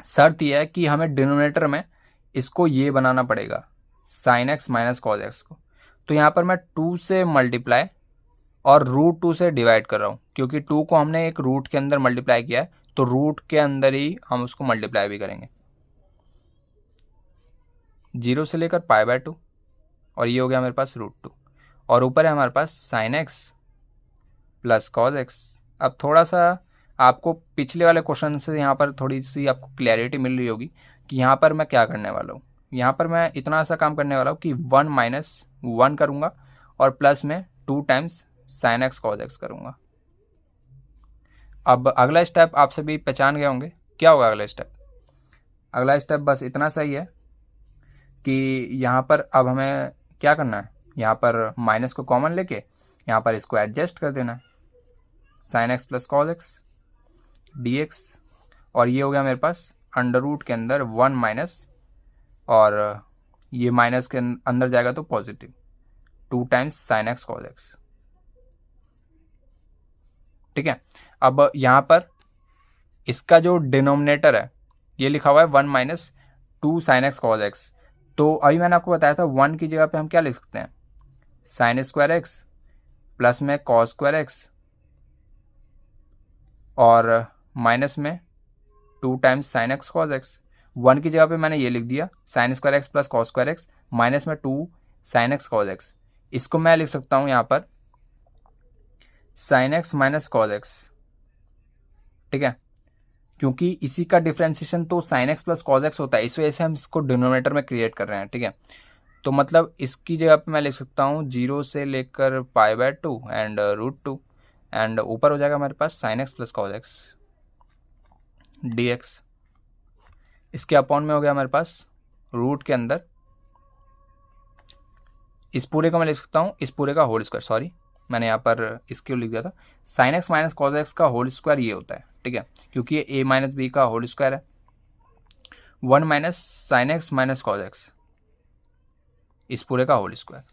शर्त यह है कि हमें डिनोमिनेटर में इसको ये बनाना पड़ेगा sign x minus cos x को। तो यहाँ पर मैं 2 से मल्टीप्लाई और रूट 2 से डिवाइड कर रहा हूँ, क्योंकि 2 को हमने एक रूट के अंदर मल्टीप्लाई किया है, तो रूट के अंदर ही हम उसको मल्टीप्लाई भी करेंगे, 0 से लेकर π/2, और ये हो गया मेरे पास रूट 2, और ऊपर है हमारे पास sine x plus cos x. अब थोड़ा सा आपको पिछले वाले क्वेश्चन से यहाँ पर थोड़ी सी आपको क्लैरिटी मिल रही होगी कि यहाँ पर मैं क्या करने वाला हूँ। यहाँ पर मैं इतना सा काम करने वाला हूँ कि 1 माइनस 1 करूँगा और प्लस में 2 times sine x cos x करूँगा। अब अगला स्टेप आप सभी पहचान गए होंगे, क्या होगा अगला स्टेप। अगला स्टेप बस इतना सही है कि यहाँ पर अब हमें क्या करना है, यहाँ पर माइनस को कॉमन लेके यहाँ पर इसको एडजस्ट कर देना है, sine x plus cos x d x, और ये हो गया मेरे पास अंडर रूट के अंदर 1 माइनस, और ये माइनस के अंदर जाएगा तो positive 2 times sine x cos x, ठीक है। अब यहाँ पर इसका जो डिनोमिनेटर है ये लिखा हुआ है 1 minus 2 sine x cos x. तो अभी मैंने आपको बताया था 1 की जगह पे हम क्या लिख सकते हैं, साइन स्क्वायर एक्स प्लस में कॉस स्क्वायर एक्स, और माइनस में 2 times sine x cos x. 1 की जगह पे मैंने ये लिख दिया sign square x plus cos square x minus में 2 साइन एक्स कॉज एक्स। इसको मैं लिख सकता हूँ यहाँ पर sign x minus cos x, ठीक है, क्योंकि इसी का डिफरेंशिएशन तो sign x plus cos x होता है, इस वजह से हम इसको डिनोमिनेटर में क्रिएट कर रहे हैं, ठीक है। तो मतलब इसकी जगह पे मैं लिख सकता हूँ 0 से लेकर π/2 एंड रूट 2, एंड ऊपर हो जाएगा हमारे पास sine x plus cos x d x. इसके अपॉन में हो गया हमारे पास रूट के अंदर, इस पूरे का मैं लिख सकता हूँ इस पूरे का होल स्क्वायर, सॉरी मैंने यहाँ पर इसके लिख दिया था, sign x minus cos x का होल स्क्वायर ये होता है, ठीक है, क्योंकि ये a माइनस बी का होल स्क्वायर है। 1 minus sine x minus cos x इस पूरे का होल स्क्वायर,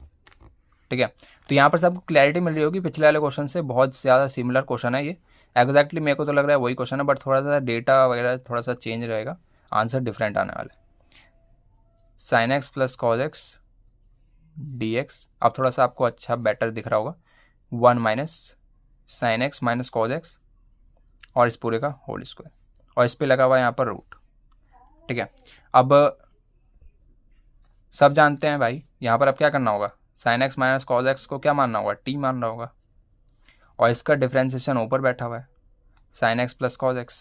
ठीक है। तो यहाँ पर सबको क्लैरिटी मिल रही होगी, पिछले वाले क्वेश्चन से बहुत ज़्यादा सिमिलर क्वेश्चन है ये। एग्जैक्टली मेरे को तो लग रहा है वही क्वेश्चन है, बट थोड़ा सा डेटा वगैरह थोड़ा सा चेंज रहेगा, आंसर डिफरेंट आने वाला है। Sine x plus cos x d x, अब थोड़ा सा आपको अच्छा बेटर दिख रहा होगा, 1 minus sine x minus cos x और इस पूरे का होल स्क्वायर, और इस पर लगा हुआ है यहाँ पर रूट, ठीक है। अब सब जानते हैं भाई, यहाँ पर अब क्या करना होगा, sign x minus cos x को क्या मानना होगा, टी मानना होगा, और इसका डिफ्रेंसिएशन ऊपर बैठा हुआ है, sine x plus cos x,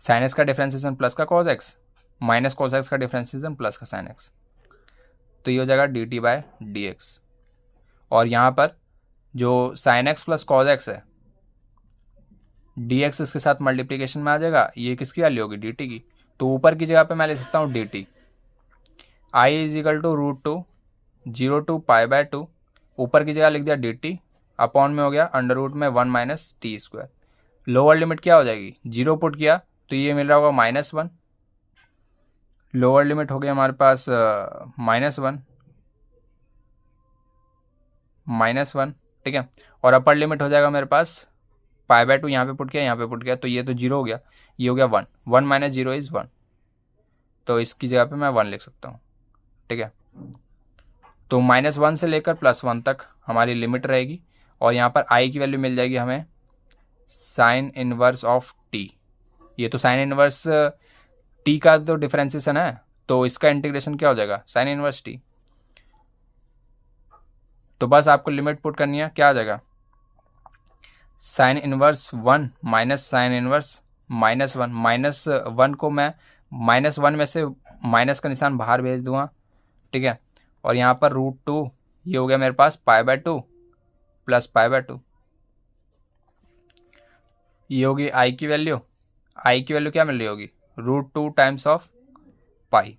sine x का डिफ्रेंसिएशन प्लस का cos x, minus cos x का डिफ्रेंसिएशन प्लस का साइन एक्स, तो ये हो जाएगा d t by d x. और यहाँ पर जो sine x plus cos x है, डी एक्स इसके साथ मल्टीप्लीकेशन में आ जाएगा, ये किसकी वैल्यू होगी, डी टी की, तो ऊपर की जगह पे मैं ले सकता हूँ d t, i is equal to √2 0 to pi by 2, ऊपर की जगह लिख दिया डी टी, अपॉन में हो गया अंडर रूट में 1 minus t square. Lower limit क्या हो जाएगी, 0 पुट किया तो ये मिल रहा होगा -1, लोअर लिमिट हो गया हमारे पास -1, ठीक है। और अपर लिमिट हो जाएगा मेरे पास पाई बाय 2, यहाँ पे पुट किया यहाँ पे पुट किया, तो ये तो 0 हो गया, ये हो गया 1, 1 माइनस 0 इज़ 1, तो इसकी जगह पे मैं 1 लिख सकता हूँ, ठीक है। तो -1 से लेकर +1 तक हमारी लिमिट रहेगी, और यहाँ पर आई की वैल्यू मिल जाएगी हमें साइन इनवर्स ऑफ टी, ये तो साइन इनवर्स टी का तो डिफरेंशिएशन है, तो इसका इंटीग्रेशन क्या हो जाएगा, साइन इनवर्स टी। तो बस आपको लिमिट पुट करनी है, क्या आ जाएगा, sine inverse 1 minus sine inverse -1, -1 को मैं -1 में से माइनस का निशान बाहर भेज दूंगा, ठीक है। और यहाँ पर √2, ये हो गया मेरे पास pi by 2 plus pi by 2, ये होगी आई की वैल्यू, आई की वैल्यू क्या मिल रही होगी, √2 टाइम्स ऑफ पाई,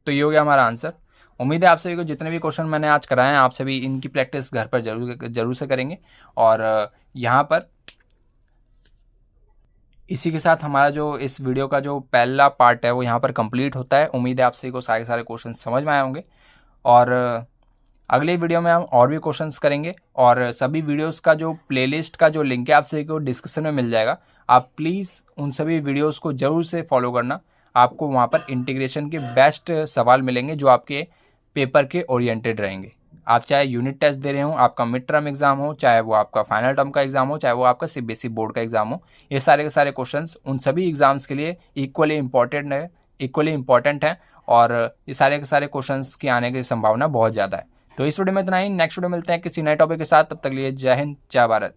तो ये हो गया हमारा आंसर। उम्मीद है आप सभी को जितने भी क्वेश्चन मैंने आज कराए हैं, आप सभी इनकी प्रैक्टिस घर पर जरूर से करेंगे। और यहाँ पर इसी के साथ हमारा जो इस वीडियो का जो पहला पार्ट है वो यहाँ पर कंप्लीट होता है। उम्मीद है आप सभी को सारे सारे क्वेश्चन समझ में आए होंगे, और अगले वीडियो में हम और भी क्वेश्चंस करेंगे, और सभी वीडियोस का जो प्लेलिस्ट का जो लिंक है आप सभी को डिस्क्रिप्शन में मिल जाएगा। आप प्लीज़ उन सभी वीडियोस को ज़रूर से फॉलो करना, आपको वहाँ पर इंटीग्रेशन के बेस्ट सवाल मिलेंगे जो आपके पेपर के ओरिएंटेड रहेंगे। आप चाहे यूनिट टेस्ट दे रहे हो, आपका मिड टर्म एग्जाम हो, चाहे वो आपका फाइनल टर्म का एग्जाम हो, चाहे वो आपका सीबीएसई बोर्ड का एग्जाम हो, ये सारे के सारे क्वेश्चंस उन सभी एग्जाम्स के लिए इक्वली इंपॉर्टेंट है, और ये सारे के सारे क्वेश्चंस के आने की संभावना बहुत ज़्यादा है। तो इस वीडियो में इतना ही, नेक्स्ट वीडियो मिलते हैं किसी नए टॉपिक के साथ, तब तक लिए जय हिंद जय भारत।